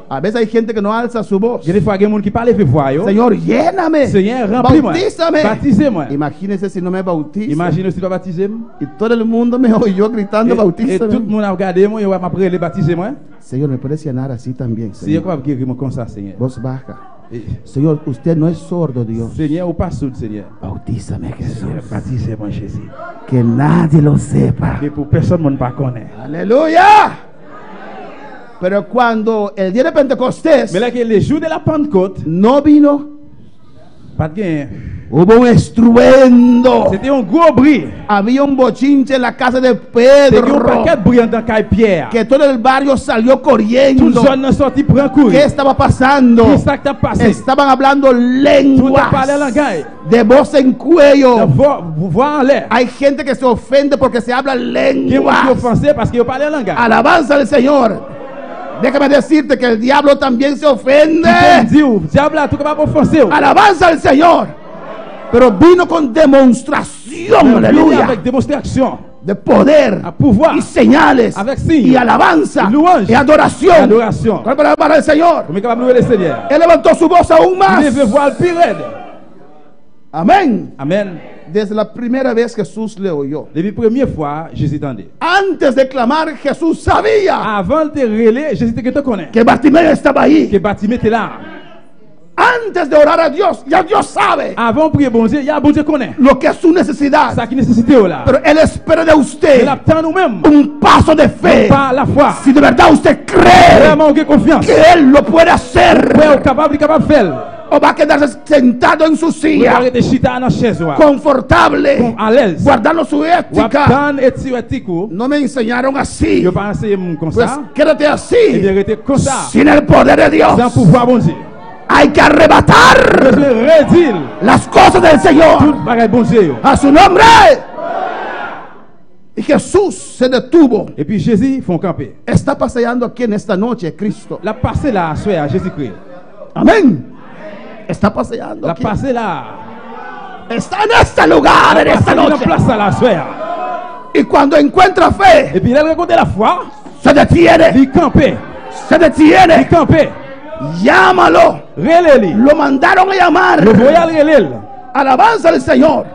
A veces hay gente que no alza su voz. Il y a des fois des gens qui parlent avec voix. Señor, lléname. Seigneur, remplis-moi. Bautízame. Baptisez-moi. Imagínese si no me bautiza. Imagine si tu vas baptiser. Y todo el mundo me oyó gritando, Et tout bautízame. le monde a regardé moi, il va m'appeler baptiser-moi. Señor, ¿me puedes llenar así también, Si je Señor? peux guérir comme ça, Seigneur. Voz baja. Et- Señor, usted no es sordo, Dios. Seigneur, ou pas sourd, Seigneur. Bautízame, Jesús. Seigneur, baptisez-moi, Jésus. Que nadie lo sepa. Que pour personne, ne pas connaît. Aleluya. Pero cuando el día de Pentecostés Mais là, que le jour de la Pentecôte, no vino, pas de gain. hubo un estruendo. C'était un gros bruit. Había un bochinche en la casa de C'était un Pedro. paquet de bruit dans la Pierre. Que todo el barrio salió Toute corriendo. zone est sortie pour un ¿Qué courir. estaba pasando? Qu'est-ce qui t'a passé? Estaban hablando Tout a parlé en lenguas langage. de voz en cuello. Voix en l'air. Hay gente que se ofende porque se habla Qui est lenguas. offensé parce qu'il parlait en langage. Alabanza al Señor. Déjame decirte que el diablo también se ofende. Diable a tout capable offenser. Alabanza al Señor. Pero vino con demostración, aleluya, Avec démonstration. de poder A pouvoir. y señales Avec signes. y alabanza Y louange. y adoración. Adoration. ¿Cuál palabra para el Señor? Comment capable de louer le Seigneur? Él levantó su voz aún más. Il devait voir le pire raide. Amén. Amen. Desde la primera vez Jesús le oyó. Depuis la première fois, Jésus t'entendait. Antes de clamar, Jesús sabía Avant de relais, Jésus te connaît. que Bartimeo estaba ahí. Que Bartimée était là. Antes de orar a Dios, ya Dios sabe Avant de prier bon Dieu, il y a bon Dieu connaît. lo que es su necesidad. Ça qui nécessité là. Pero Él espera de Il usted attend nous-mêmes. un paso de fe. Pas la foi. Si de verdad usted cree Vraiment, on a confiance. que Él lo puede hacer, Ouais, capable de faire. o va a quedarse sentado en su Vous silla, arrêtez chita dans la chaise. confortable, À l'aise. guardando su Ou ética. attendre et tirer tico. No me enseñaron así. Je pense comme Pues ça. quédate Et así, bien, rester comme ça. sin el poder de Dios. Sans pouvoir bon Dieu. Hay que arrebatar Je vais redire las cosas del Señor tout bagage bon Dieu. a su nombre. Y Jesús se detuvo. Et puis Jésus font camper. Está paseando aquí en esta noche Cristo. La passé là, à Jésus-Christ. Amén. Está paseando La aquí. passé là. Está en este lugar en esta La noche. place à la soeur. Y cuando encuentra fe, Et puis il a raconté la foi. se detiene. Il campait. Se Il detiene. campait. Llámalo. Relais. Lo mandaron a llamar. Le voyage relais. Alabanza al Señor.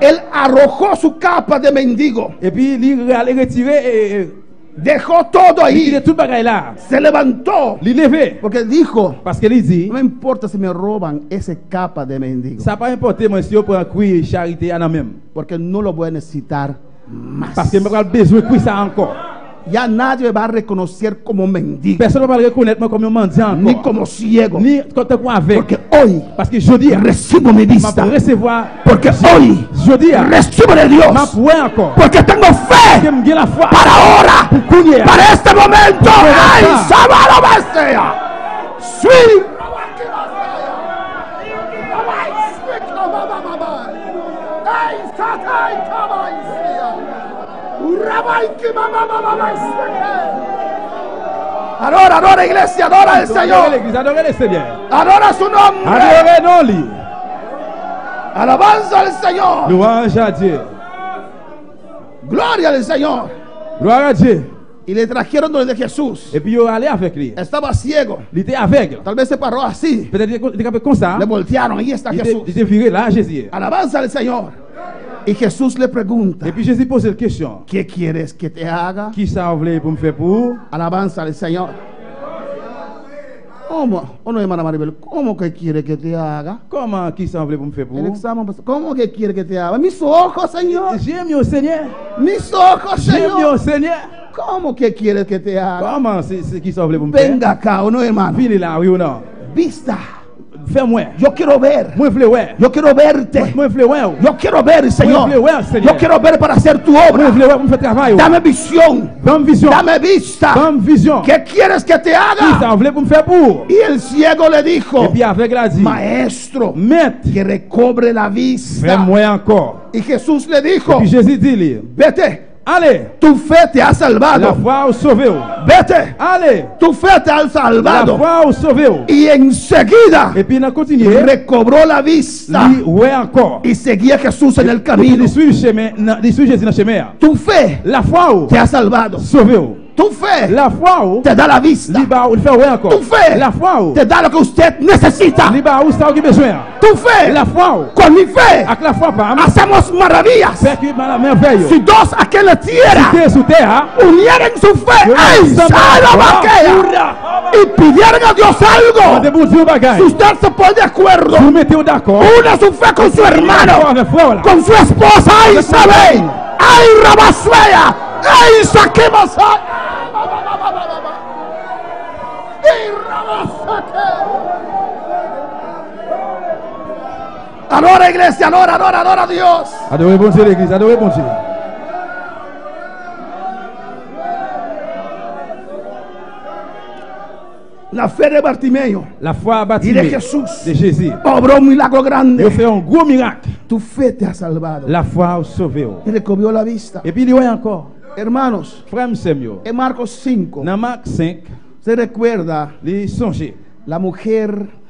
Él arrojó su capa de mendigo. Et puis il allait retirer et Dejó todo il ahí. a tout bagage là. Se levantó. Il levé. Porque dijo, Parce qu'il dit, no me importa si me roban esa capa de mendigo. ça n'a pas importé moi si on prend cuire charité à la même. Porque no lo voy a necesitar más. Parce que je vais besoin de cuire ça encore. Ya nadie va a reconocer como mendigo. Personne ne va reconnaître moi comme un mendiant Ni encore. como ciego. Ni quand tu avec. Porque hoy Parce que je dis, recibo mi je vista. vais recevoir. Porque hoy Je dis, recibo de je Dios. vais encore. Porque tengo fe Je me la foi. para ahora. Cuña. Para este momento. ¡Ay, sábado bestia! ¡Sí! Adora, adora iglesia, adora al Adorez Señor. l'église, adorez le Seigneur. Adora su nombre. Adorez non lui. Alabanza al Señor. Louange à Dieu. Gloria al Señor. Gloire à Dieu. Y le trajeron donde Jesús. Et puis il allait avec lui. Estaba ciego. Il était aveugle. Tal vez se paró así. Peut-être qu'il était comme ça. Le voltearon. Ahí está Il Jesús. était viré là, Jésus. Alabanza al Señor. Y Jesús le pregunta, Et puis Jésus pose la question. ¿qué quieres que te haga? Qui ça vous voulez pour me faire pour? Alabanza al Señor. ¿Cómo? ¿O no, hermana Maribel? ¿Cómo que quiere que te haga? Comment qui ça vous voulez pour me faire El pour? examen, ¿cómo que quiere que te haga? Mis ojos, Señor. J'aime au Seigneur. Mis ojos, J'aime Señor. au Seigneur. ¿Cómo que quiere que te haga? Comment c'est qui ça vous voulez pour me faire? Venga acá, ¿o no, hermano? Venez là, oui ou non? vista. Fais-moi. Yo quiero ver. Moi, je veux voir. Yo quiero verte. Moi, je veux voir. Yo quiero ver, Señor. Moi, je veux voir, Seigneur. Yo quiero ver para hacer tu Moi, obra. je veux voir pour me faire travail. Dame visión. Dame vision. Dame vista. Dame vision. ¿Qué quieres que te Qui haga? ça voulait pour me faire pour? Y el ciego le dijo, Et puis avec la dit, maestro, Maître, que recobre la vista. fais-moi encore. Y Jesús le Et dijo, puis Jésus dit, lui, vete, allez, tu fe te ha la salvado. foi au sauvé. Vete, Allez, tu fe te ha la salvado. foi au sauvé. Y enseguida Et puis il a continué. recobró la vista Lui, ouais encore. y seguía Jesús en el Il camino. suit le chemin, il suit Jésus dans le chemin. Tu fe La foi te ha salvado. sauvé. Tu fe La foi te da la vista. il fait ouais encore. Tu fe La foi te da lo que usted necesita. où ça qui besoin. Tu fe, La foi con mi fe, avec la foi pas. hacemos maravillas. Fait que la merveille. Si dos aquí en la tierra Terre sous terre. unieran su fe en Salabaquea y pidieran a Dios algo, De bon Dieu bagaille. si usted se pone de acuerdo, Vous mettez d'accord. una su fe con su hermano, Avec foi là. con su esposa, ay Isabel, ay Rabasuea, ay Saquemasá. Adora, iglesia, adora, adora, adora a Dios. Adorez bon Dieu l'église, adorez bon Dieu. La fe de Bartimeo La foi y de baptisée Jesús de Jésus. obró un milagro Il grande. fait un gros miracle. Tu fe te ha salvado. La foi sauvé. Y recobrió la vista. Et puis il y a encore. Hermanos, Frère Samuel. en Marcos 5 Dans Marc 5, se recuerda les songes. la mujer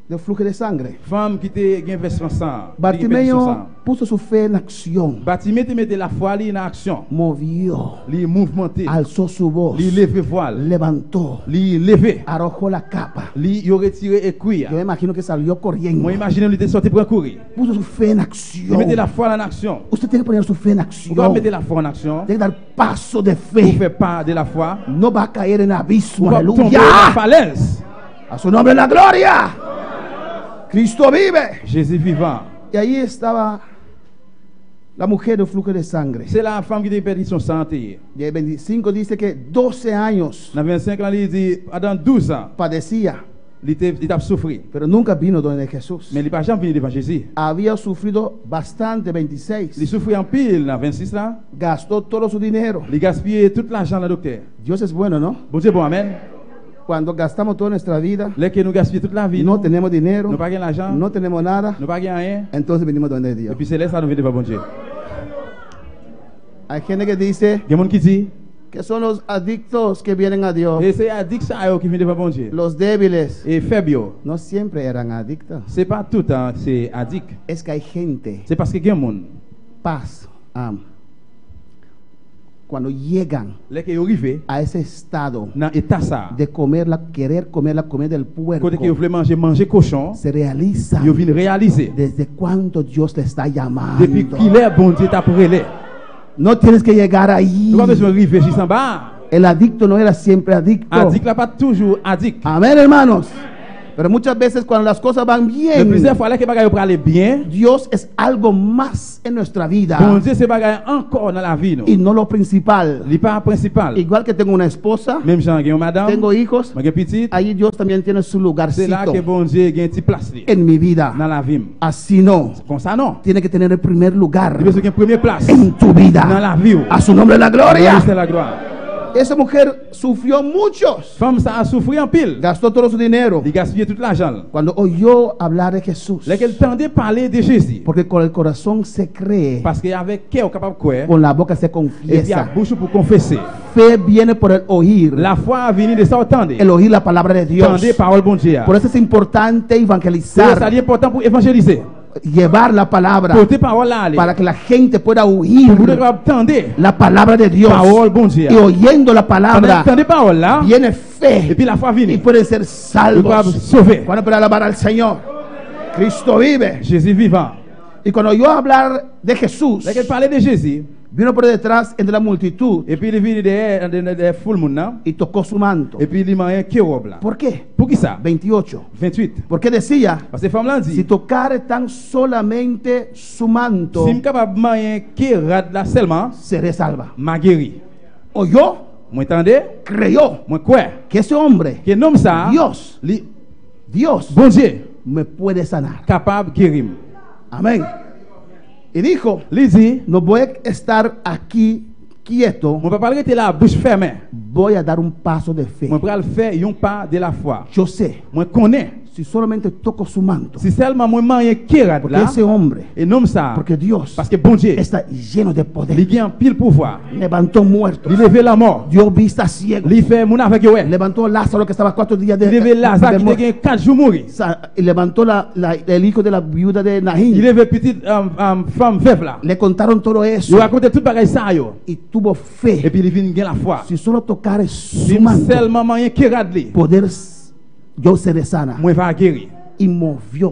del flujo de sangre. Femme qui était gain version sang. Bartimeo puso su fe en acción, Bartimée te mettait la foi en action. movió, Li mouvmenté. alzó su voz, Li levé voile. levantó, Li levé. arrojó la capa. Li yo retiré et cuir. Yo me imagino que salió corriendo. Moi imagine il était sorti pour courir. Puso su fe en Il acción. mettait la foi en action. Usted tiene que poner su fe en Pourquoi acción. mettre la foi en action? Tiene que dar paso de Pour fe. faire part de la foi. No va a caer en abismo. Pour tomber dans la Aleluya. falaise. A su nombre la gloria. Cristo vive. Jésus vivant. Y ahí estaba la mujer del flujo de sangre. C'est la femme qui a perdu son santé. Y el 25 dice que 12 años Dans 25 ans, il dit, pendant 12 ans, padecía, il a souffert. pero nunca vino donde Jesús. Mais il n'a jamais venu devant Jésus. Había sufrido bastante, Il 26. souffrait en pile dans 26 là. Gastó todo su dinero. Il gaspillait tout l'argent dans le docteur. Dios es bueno, ¿no? Bon Dieu, bon, amen. Cuando gastamos toda nuestra vida, Là que nous gaspillons toute la vie, no nous tenemos dinero, n'avons pas gagné l'argent, no tenemos nada, nous n'avons pas gagné rien. entonces venimos donde Et Dios. puis c'est là ça nous vient devant bon Dieu. Hay gente que dice Il y a des gens qui disent, que son los adictos que vienen a Dios, et c'est addict ça qui vient devant bon Dieu. los débiles. Et faible, No siempre eran adictos. c'est pas tout, hein, c'est addict. Es que hay gente, C'est parce que il y a des gens, paz, cuando llegan là qui arrivent a ese estado dans l'état ça, de querer comer la comida del puerco, côté qu'ils veulent manger cochon, se realiza ils viennent réaliser. desde cuando Dios te está llamando. Depuis qu'il est bon Dieu t'a pour aller. No tienes que llegar ahí. Nous pas besoin d'arriver juste en bas. El adicto no era siempre adicto. Addict là pas toujours addict. Amén, hermanos. Pero muchas veces cuando las cosas van Le plusieurs bien, fois là que bagaille pour aller bien, Dios es algo más en nuestra vida bon Dieu c'est bagaille encore dans la vie nous. y no lo principal. Il pas principal. Igual que tengo una esposa, Même Jean gagne madame, tengo hijos, ma petite, ahí Dios también tiene su c'est là lugarcito que bon Dieu gagne une petite place li, en mi vida. dans la vie. Así no. Comme ça non. Tiene que tener el primer lugar Il veut une première place en tu dans vida. la vie. A su nombre la gloria. C'est la gloire. Esa mujer sufrió muchos. Femme ça a souffert en pile. Gastó todo su dinero Il gaspille tout l'argent. cuando oyó hablar de Jesús. Là qu'elle tendait parler de Jésus. Porque con el corazón se cree, Parce qu'avec cœur capable de croire con la boca se et puis à confiesa. bouche pour confesser. Fe viene por el oír. La foi a venu de ça entendre. El oír la palabra de Dios. Tendez parole bon Dieu. Por eso es importante C'est ça evangelizar, c'est important pour évangéliser. llevar la palabra Porter parole là aller. para que la gente pueda oír Pour vous entendre la palabra de Dios. parole bon Dieu. Y oyendo la Pendant palabra entendre parole là viene et fe puis la foi y vient. pueden ser Vous salvos. pouvez sauver. Cuando pueden alabar al Señor. Cristo vive. Jésus vivant. Y cuando oyó hablar de Jesús, Là qu'elle parlait de Jésus vino por detrás entre la multitud et puis il est venu de full monde là y tocó su manto. et puis il m'a un robe là. ¿Por qué? Pour qui ça? 28. 28. Porque decía, Parce que femme là si dit tocare tan solamente su manto, si me capable manger qui rad là seulement seré salva. m'a guéri. Oyó, Moi entendez? creyó Moi quoi? que ese hombre, Que nom ça? Dios, Li, Dios, bon Dieu, me puede sanar. capable guérir. Amén. Y dijo, Li dit, no voy a estar aquí quieto, mon papa rester là bouche fermée. voy a dar un paso de fe. Moi pral faire un pas de la foi. Yo sé, Moi connais. si solamente toco su manto, Si seulement moi moyen kirad porque là, ese hombre, et nom ça, porque Dios parce que bon Dieu, está lleno de poder, il a un pile pouvoir. levantó muertos, Il levé la mort. dio vista ciego, Il fait mon avec ouais. levantó a Lázaro que estaba 4 días Il levé Lazare de qui muerte. était 4 jours mourir. Y levantó el hijo de la viuda de Il Naín. levé petite femme veuve là. Le contaron todo Il eso racontait tout bagaille ça yo. y tuvo Et fe. puis il vient gagner la foi. Si solo tocar su Si manto, seulement moyen kirad li, poder yo seré sana. moi va guérir. Y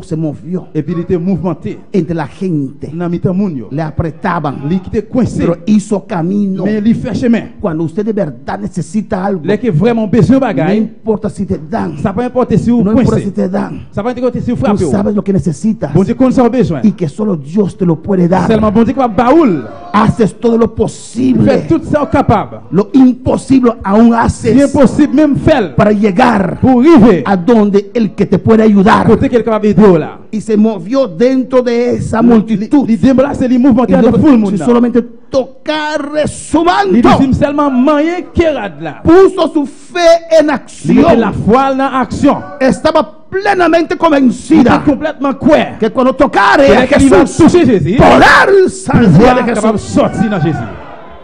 se movió Et puis il était mouvementé. entre la gente. Dans mitan moun yo. Le apretaban, Il était coincé. pero hizo camino. Mais il fait chemin. Cuando usted de verdad necesita algo, Là que vraiment besoin no bagaille, importa si te dan, ça pas importer si vous no importa si coincé. te dan, Ça pas importer si vous tú frappez. sabes lo que necesitas Bon Dieu connaît son besoin. y que solo Dios te lo puede dar. Seulement bon Dieu qui va baoul. Haces todo lo Fait posible, tout ça capable. lo imposible aún C'est haces impossible même faire para llegar pour arriver a donde el que te puede ayudar. côté qu'elle est capable d'aider là. Y se movió dentro de esa multitud. L'idée là c'est les mouvements Y de dijo, tout le monde. si solamente tocar su Il manto, dit seulement moyen qui rad là. puso su fe en Il met acción. la foi dans action. Estaba plenamente Il convencida est complètement clair. que cuando tocare a Il va Jesús, toucher Jésus. poder saldría de Pouvoir capable de Jesús. sortir dans Jésus.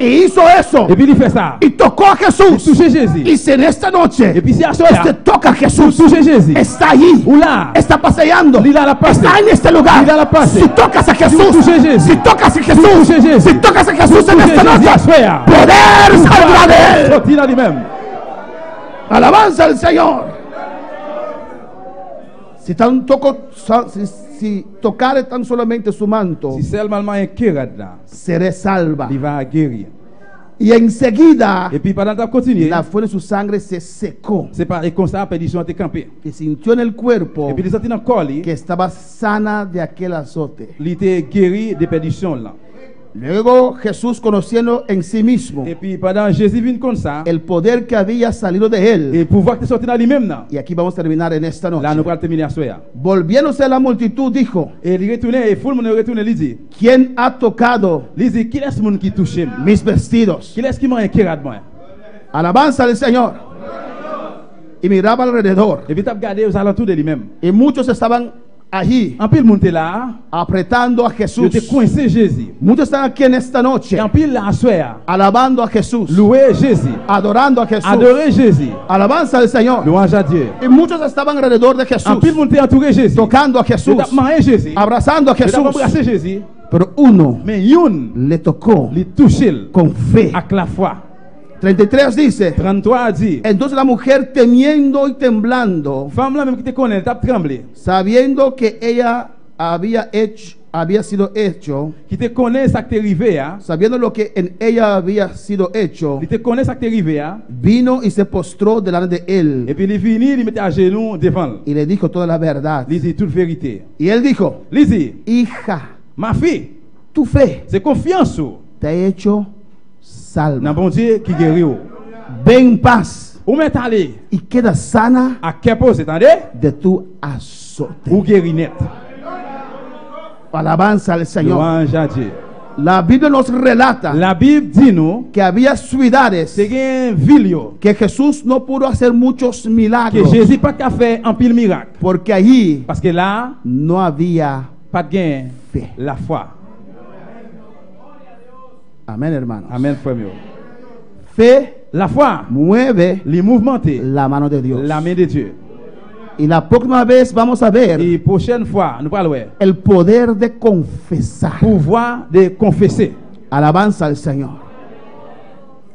Y hizo eso. Et puis il fait ça. Y tocó a Il Jesús. touche Jésus. Y si en esta noche Et puis si à usted soir, toca a Jesús, touche Jésus. está allí, Ou là, está paseando, il a la passe. está en este lugar. Il a la pase. Si tocas a Jesús, touche Jésus. si tocas a touche Jesús, Jésus. si tocas a Jesús en Touche esta Jésus noche, à soir. poder saldrá de él. Sortir dans lui-même. Alabanza al Señor. Si tocare tan solamente su manto, Si seulement moyen qui rad là, seré salva. il va guérir. Y enseguida Et puis pendant que tu continues, la fuente de su sangre se secó c'est pas et comme ça pédition te campé. y sintió en el cuerpo Et puis il sorti dans le corps, que estaba sana de aquel azote. il était guéri de pédition là. Luego Jesús, conociendo en sí mismo Et puis pendant Jésus vient comme ça, el poder que había salido de él, et pouvoir te sortir dans lui-même là. y aquí vamos a terminar en esta Là nous noche, allons terminer à soir. volviéndose a la multitud, dijo: Et il retourne et tout le monde retourne il dit, ¿Quién ha tocado il dit qui est ce monde qui touche moi? mis vestidos? Qui est-ce qui m'a qui rad moi? Alabanza al Señor. Y miraba alrededor, Et puis tu as regardé aux alentours de lui-même. y muchos estaban allí En pile monte là, apretando a je Jesús. te coincé Jésus. Muchos están aquí en esta noche Et en pile là à soir, alabando a Jesús, louer Jésus, adorando a Jesús. adorer Jésus, Alabanza al Señor. louange à Dieu. Y muchos estaban alrededor de En Jesús, pile monte entouré Jésus. tocando a Je Jesús, t'ai marié Jésus. abrazando a Je t'ai Jesús. embrassé Jésus. Pero uno Mais une, le tocó il touche con fe. avec la foi. 33 dice: 33 a dit, entonces la mujer, temiendo y temblando, femme là même qui te connaît, t'as tremblé. sabiendo que ella había sido hecho, Qui te connaît ça qui t'est arrivé, hein? sabiendo lo que en ella había sido hecho, Il te connaît ça qui t'est arrivé, hein? vino y se postró delante de Et él puis il est venu, il mettait à genoux devant. y le dijo toda la verdad. Il dit toute vérité. Y él dijo: Il dit, hija, ma fille, tu fe c'est confiance te ha hecho dans salva. bon Dieu qui guérit. Ven en paz Où m'est allé? y queda sana À quel point, attendez? de tu azote. Ou guéri net. Alabanza al Señor. Louange à Dieu. La Biblia nos relata La Bible dit nous, que había ciudades c'est un ville que Jesús no pudo hacer muchos que milagros Jésus pas qu'à faire un pile miracle. porque allí Parce que là, no había pas de gain fe. la foi. Amén, hermanos. Amen, frère. Fe La foi, mueve les mouvementés, la mano de Dios. la main de Dieu. Y la próxima vez vamos a ver Et prochaine fois, nous parlons el poder de confesar. pouvoir de confesser. Alabanza al Señor.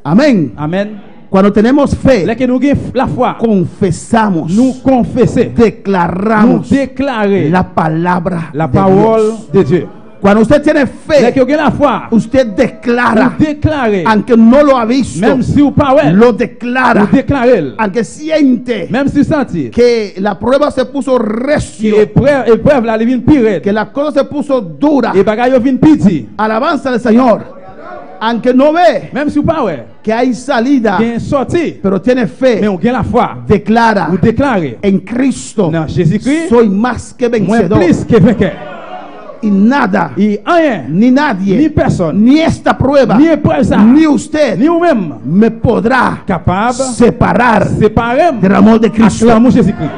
Amén. Amen. Cuando tenemos Là fe, que nous avons la foi, confesamos, nous confesser, nous declaramos déclarer la palabra la de parole Dios. de Dieu. Cuando usted tiene Là fe, que vous avez la foi, usted vous declara, déclarez, aunque no lo ha visto, même si vous parlez, lo vous declara, déclarez, aunque siente même si vous sentez que la prueba se puso que recio, l'épreuve là, elle vient pire, que la cosa se puso dura. et bagaille vient piti. Alabanza al Señor. aunque no ve même si vous pas ouais, que hay salida, bien sorti, pero tiene fe, mais on gagne la foi. declara Vous déclarez en Cristo, dans Jésus-Christ, soy más que moins vencedor. plus que vainqueur. Y nada, Et rien, ni nadie, ni personne, ni esta prueba, ni épreuve ça, ni usted ni vous-même me podrá capable separar séparer del amor de avec Cristo. l'amour de Jésus-Christ.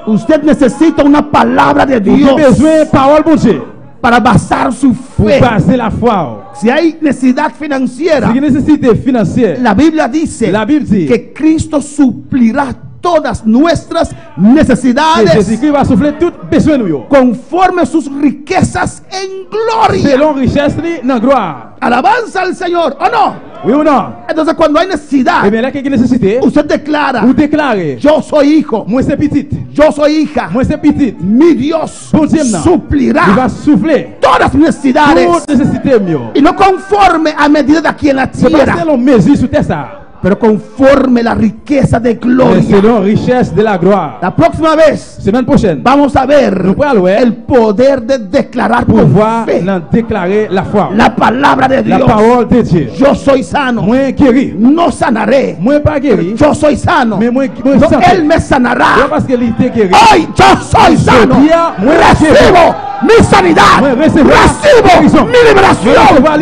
Usted necesita una palabra de Vous Dios avez besoin de parole bon Dieu para basar su pour fe. baser la foi. Si hay necesidad financiera, Si vous avez une nécessité financière, la Biblia dice la Bible dit que Cristo suplirá todas nuestras que necesidades Jésus-Christ va souffler tout besoin de nous. conforme a sus riquezas en gloria. Selon richesse, dans gloire. Alabanza al Señor, ¿o no? Oui ou non? Entonces cuando hay Eh necesidad, bien là, quelqu'un nécessité, usted declara, vous déclarez, yo soy hijo, moi c'est petit, yo soy hija, moi c'est petit. mi Dios Bon Dieu, il suplirá va souffler todas mis necesidades toute nécessité mieux. y no conforme a medida de aquí en la C'est pas tierra, selon mesure sur terre ça, pero conforme la riqueza de mais gloria. selon richesse de la gloire. La próxima vez Semaine prochaine, vamos a ver nous pourrons voir el poder de declarar con pouvoir fe déclarer la foi, la palabra de la Dios. parole de Dieu. Yo soy sano, Moi guéri, no sanaré, moi pas guéri, yo soy sano, mais moi no, santé. él me Pas sanará. parce que l'ité guéri. Hoy yo soy sano, recibo mi sanidad, recibo mi liberación,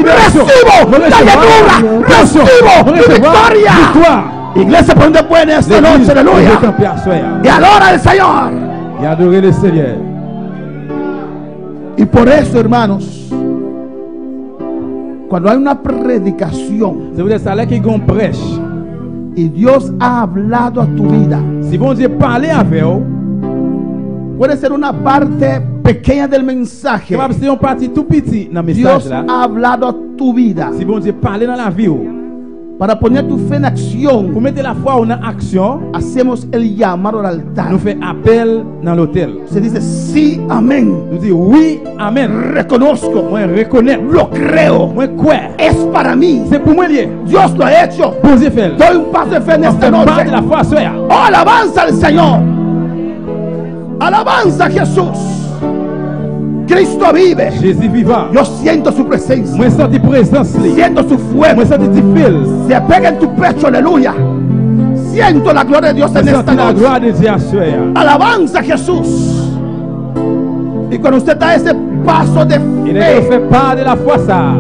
recibo la llenura, recibo mi victoria. Iglesia, ¿por dónde pueden esta noche? Aleluya. Y adora al Señor. Et adorer le Seigneur. Y por eso, hermanos, cuando hay una predicación C'est pour ça là qu'il y a une prêche. y Dios ha hablado a tu vida, Si bon Dieu parle avec vous, puede ser una parte pequeña del mensaje. capable c'est une partie tout petit dans le Dios message là. ha hablado a tu vida Si bon Dieu parle dans la vie, para poner tu fe en pour acción. mettre la foi en action, Hacemos el llamado al altar. nous fait appel dans l'hôtel. Se dice sí, amén. Nous dit oui, amen. Reconozco, Moi reconnais, lo creo, moi crois. es para mí. C'est pour moi lié. Dios lo ha hecho. Bon Dieu fait. Doy un paso de fe en On esta fait part noche. de la foi soya. Oh, alabanza al Señor. Alabanza a Jesús. Cristo vive. Jésus vivant. Yo siento su presencia. Moi senti présence li. Siento su fuego. Moi senti fil. Se pega en tu pecho, aleluya. Siento la gloria de Dios Moi en esta senti la noche. gloire de Dieu à soya. Alabanza a Jesús. Y cuando usted da ese paso de Il est fe, fait part de la foi ça.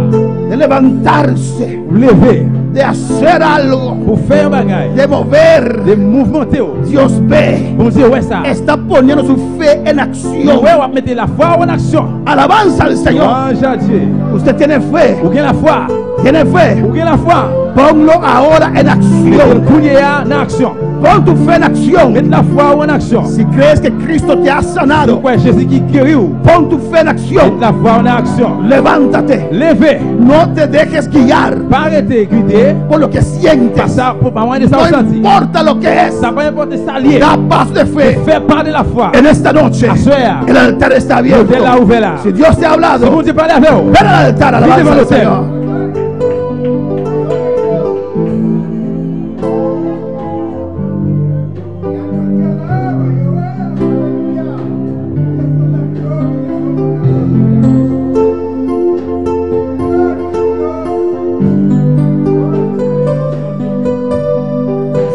de levantarse, Vous levez de hacer algo, pour faire un bagage. de mover, De mouvementer. Dios ve, Bon Dieu ouais ça. está poniendo su fe en acción. Ouais, on va mettre la foi en action. Alabanza al Señor. Louange à Dieu. Usted tiene fe, Ou bien la foi. tiene fe. Ou bien la foi. Ponlo ahora en Mettez le acción. poulier en action. Pon tu fe en acción. Mettez la foi en action. Si crees que Cristo te ha sanado, Pourquoi Jésus qui guérit ou? pon tu fe en Mettez acción. la foi en action. Levántate. Levez. No te dejes guiar Pas arrêter guider. por lo que Pas sientes. ça pour pas moins de ça No ressenti. importa lo que es. Ça va importer ça lié. Da paso de fe. Fais part de la foi. En esta noche Asoya. el altar está abierto. L'hôtel là ouvert là. Si Dios te ha Si hablado, bon Dieu parle avec vous. ven al altar, alabanza Vite al al Señor.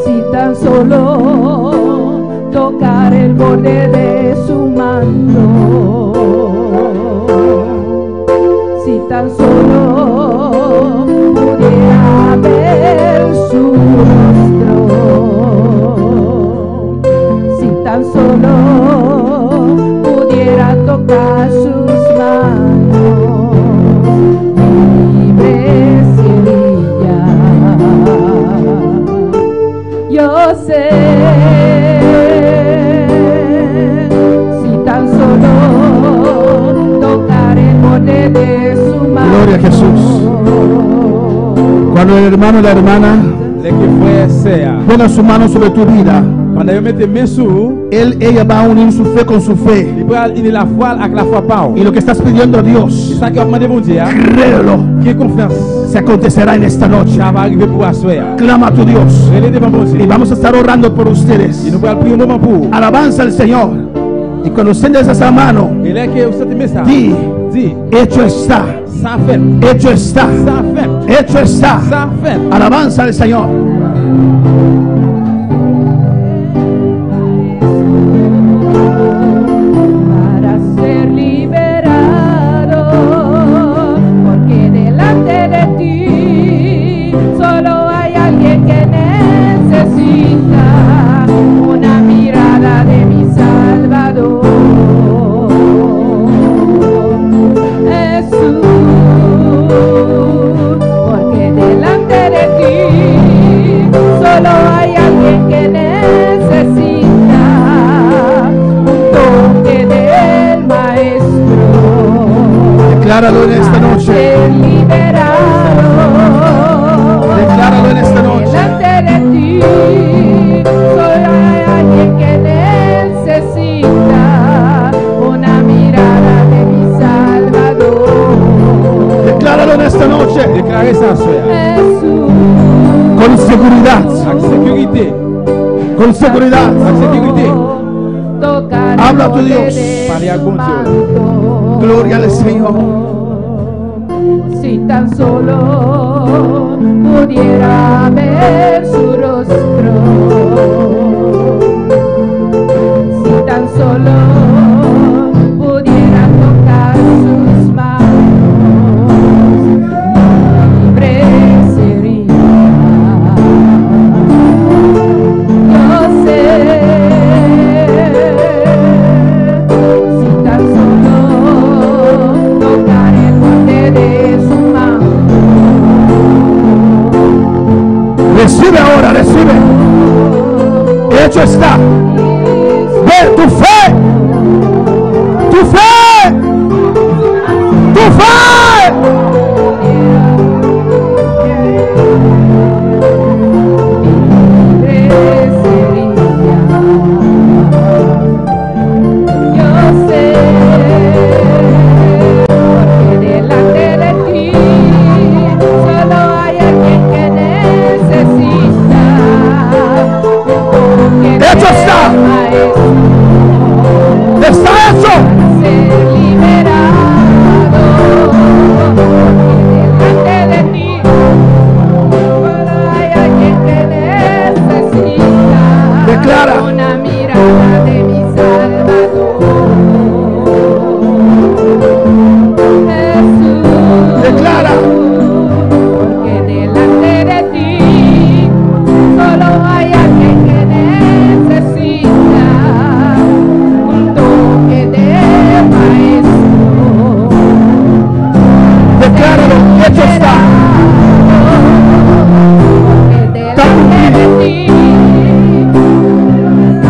Si tan solo tocar el borde de su manto, si tan solo pudiera ver su rostro, si tan solo pudiera tocar sus manos, libre sería. Yo sé, si tan solo tocar el borde de su mano. Gloria a Jesús. Cuando el hermano y la hermana Les que frère sea. pongan su mano sobre tu vida, Pendant que vous mettez main sur vous, ella va a unir su fe con su fe. il peut unir la foi avec la foi par Y lo que estás pidiendo a C'est Dios, ça qui va demander mon Dieu. créelo, Qui est confiance. se acontecerá en esta noche. Ça va arriver pour asseoir. Clama a tu Dios. Relez devant mon Dieu. Y vamos a estar orando por ustedes. Et nous allons prier un moment pour vous. Alabanza al Señor. Y cuando extiendes esa mano, Et là que vous sentez ça. di, Dis, hecho está, ça fait. hecho está, Ça fait. hecho está. Ça fait. Alabanza al Señor. Para ser liberado, porque delante de ti solo hay alguien que necesita una mirada de mi Salvador. Jesús, porque delante de ti solo hay alguien que necesita un toque del Maestro. Decláralo en esta Para noche. ser liberado. Decláralo en esta noche. Delante de ti solo hay alguien que necesita una mirada de mi Salvador. Decláralo en esta noche. Déclarez ça, soeur. Jesús, Con seguridad. Avec sécurité. Con seguridad. Avec sécurité. tocar Habla el tu borde Dios. de Padre, su con Dios. manto. Gloria al Señor. Si tan solo pudiera ver su rostro, si tan solo pudiera tocar sus manos, libre sería. Yo sé, si tan solo tocar el borde de su mano. Recibe ahora, recibe. Hecho está. Ve tu fe. Tu fe. Tu fe. Libre sería. Yo sé, porque delante de ti solo hay alguien que necesita un toque Hecho del está. Maestro. Está hecho. Ser liberado, porque delante de ti solo hay alguien que necesita Declara. una mirada de mi Salvador. Jesús, Declara. porque delante de ti solo hay alguien que necesita un toque de Maestro. Decláralo. Hecho está. Porque delante de ti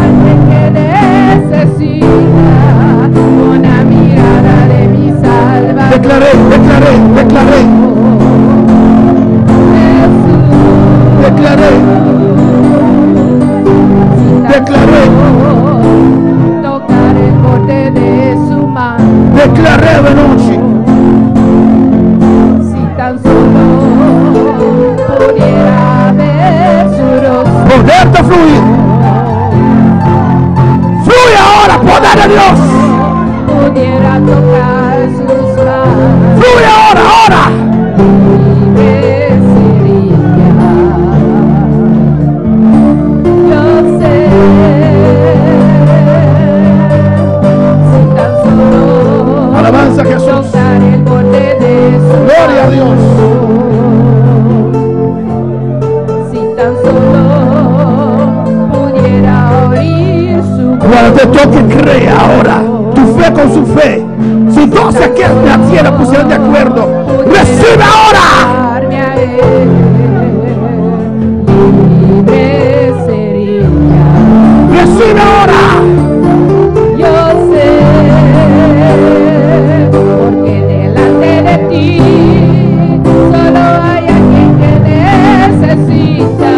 alguien que necesita una mirada de mi Salvador. Declaré, declaré, declaré. Jesús, Declaré. Declaré. tocar el borde de su mano. Declaré de noche. Si tan solo pudiera ver su rostro. Poder de fluir. Fluye ahora, poder de Dios. Pudiera tocar sus manos. Fluye ahora, ahora. Libre sería. Yo sé, si tan solo Alabanza a Jesús. tocar el borde de su Gloria a Dios. Si tan solo pudiera oír su voz. Cuando te toque, cree ahora. Tu fe con su fe. Si dos se quedan en la tierra pusieron de acuerdo, recibe ahora. Darme a él, libre sería. Recibe ahora. Yo sé, porque delante de ti solo hay alguien que necesita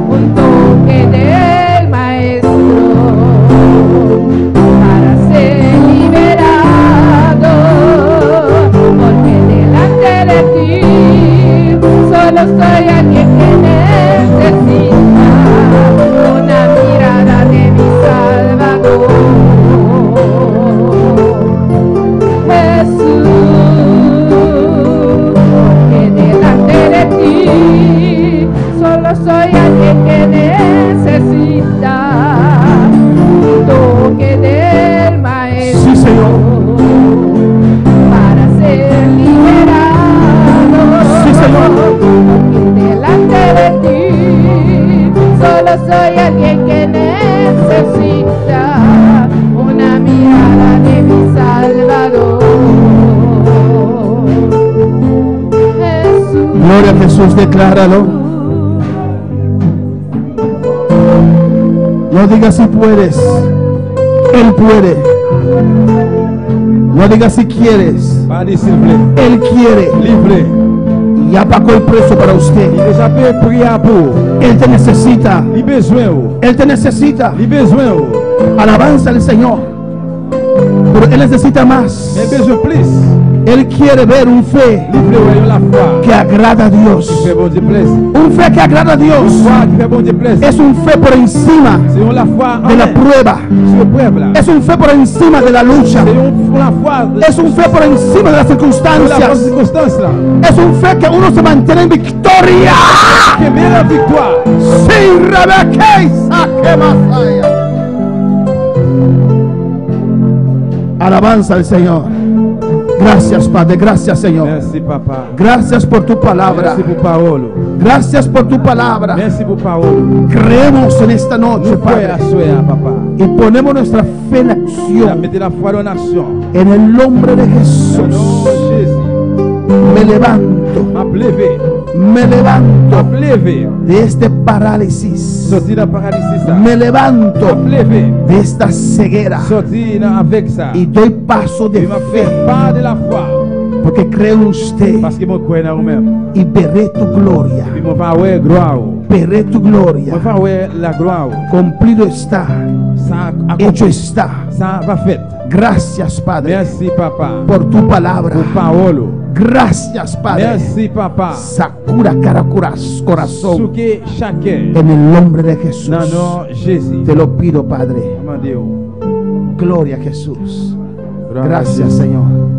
un toque del Maestro para ser liberado. Porque delante de ti solo soy alguien que necesita una mirada de mi Salvador. hay alguien que necesita una mirada de mi Salvador. Jesús. Gloria a Jesús, decláralo. No digas si puedes, Él puede. No digas si quieres, Pas dire s'il plaît. Él quiere. Livré. Ya pagó el precio para Il usted. déjà payé le prix à pour. Él te necesita. Il besoin ou. Él te necesita. Il besoin ou. Alabanza al Señor. Pero Él necesita más. Mais besoin plus. Él quiere ver un fe Livré ou ayons la foi. que agrada a Dios. Fait bon Dieu plaise. Un fe que agrada a Dios. Foi qui fait bon Dieu plaise. Es un fe por encima C'est on la foi en de la main. prueba. Sur preuve là. Es un fe por encima de la lucha. C'est on la foi. Es un fe por encima de las Sur la circunstancias. circonstance là. Es un fe que uno se mantiene en victoria. Qui est meilleure victoire. Sin Rebeca y saque Masaya. Alabanza al Señor. Gracias, Padre. Gracias, Señor. Merci papa. Gracias por tu palabra. Merci pour parole. Gracias por tu palabra. Merci pour parole. Creemos en esta noche, Nous Padre, croyons à soi, papa. y ponemos nuestra fe en La acción. mettez la foi dans l'action. En el nombre de Au nom Jesús, de Jésus. me levanto, M'a levé. me levanto M'a levé. de este parálisis. Sorti dans le paradis ça. Me M'a levanto levé. de esta ceguera Sorti avec ça. y doy paso de Il m'a fe, fait part de la foi. porque creo en usted Parce que je crois en vous-même. y veré tu gloria. Puis je vais voir gloire. Veré tu Je gloria. vais voir la gloire. Cumplido está, Ça a hecho está. Ça va fait. Gracias, Padre, Merci papa. por tu palabra. Pour parole. Gracias, Padre. Merci papa. Sakura caracuras corazón. Souke chacun. En el nombre de Jesús. Dans le nom de Jésus. Te lo pido, Padre. Demandez-vous. Gloria a Jesús. Gloire à Gracias, Dieu. Señor.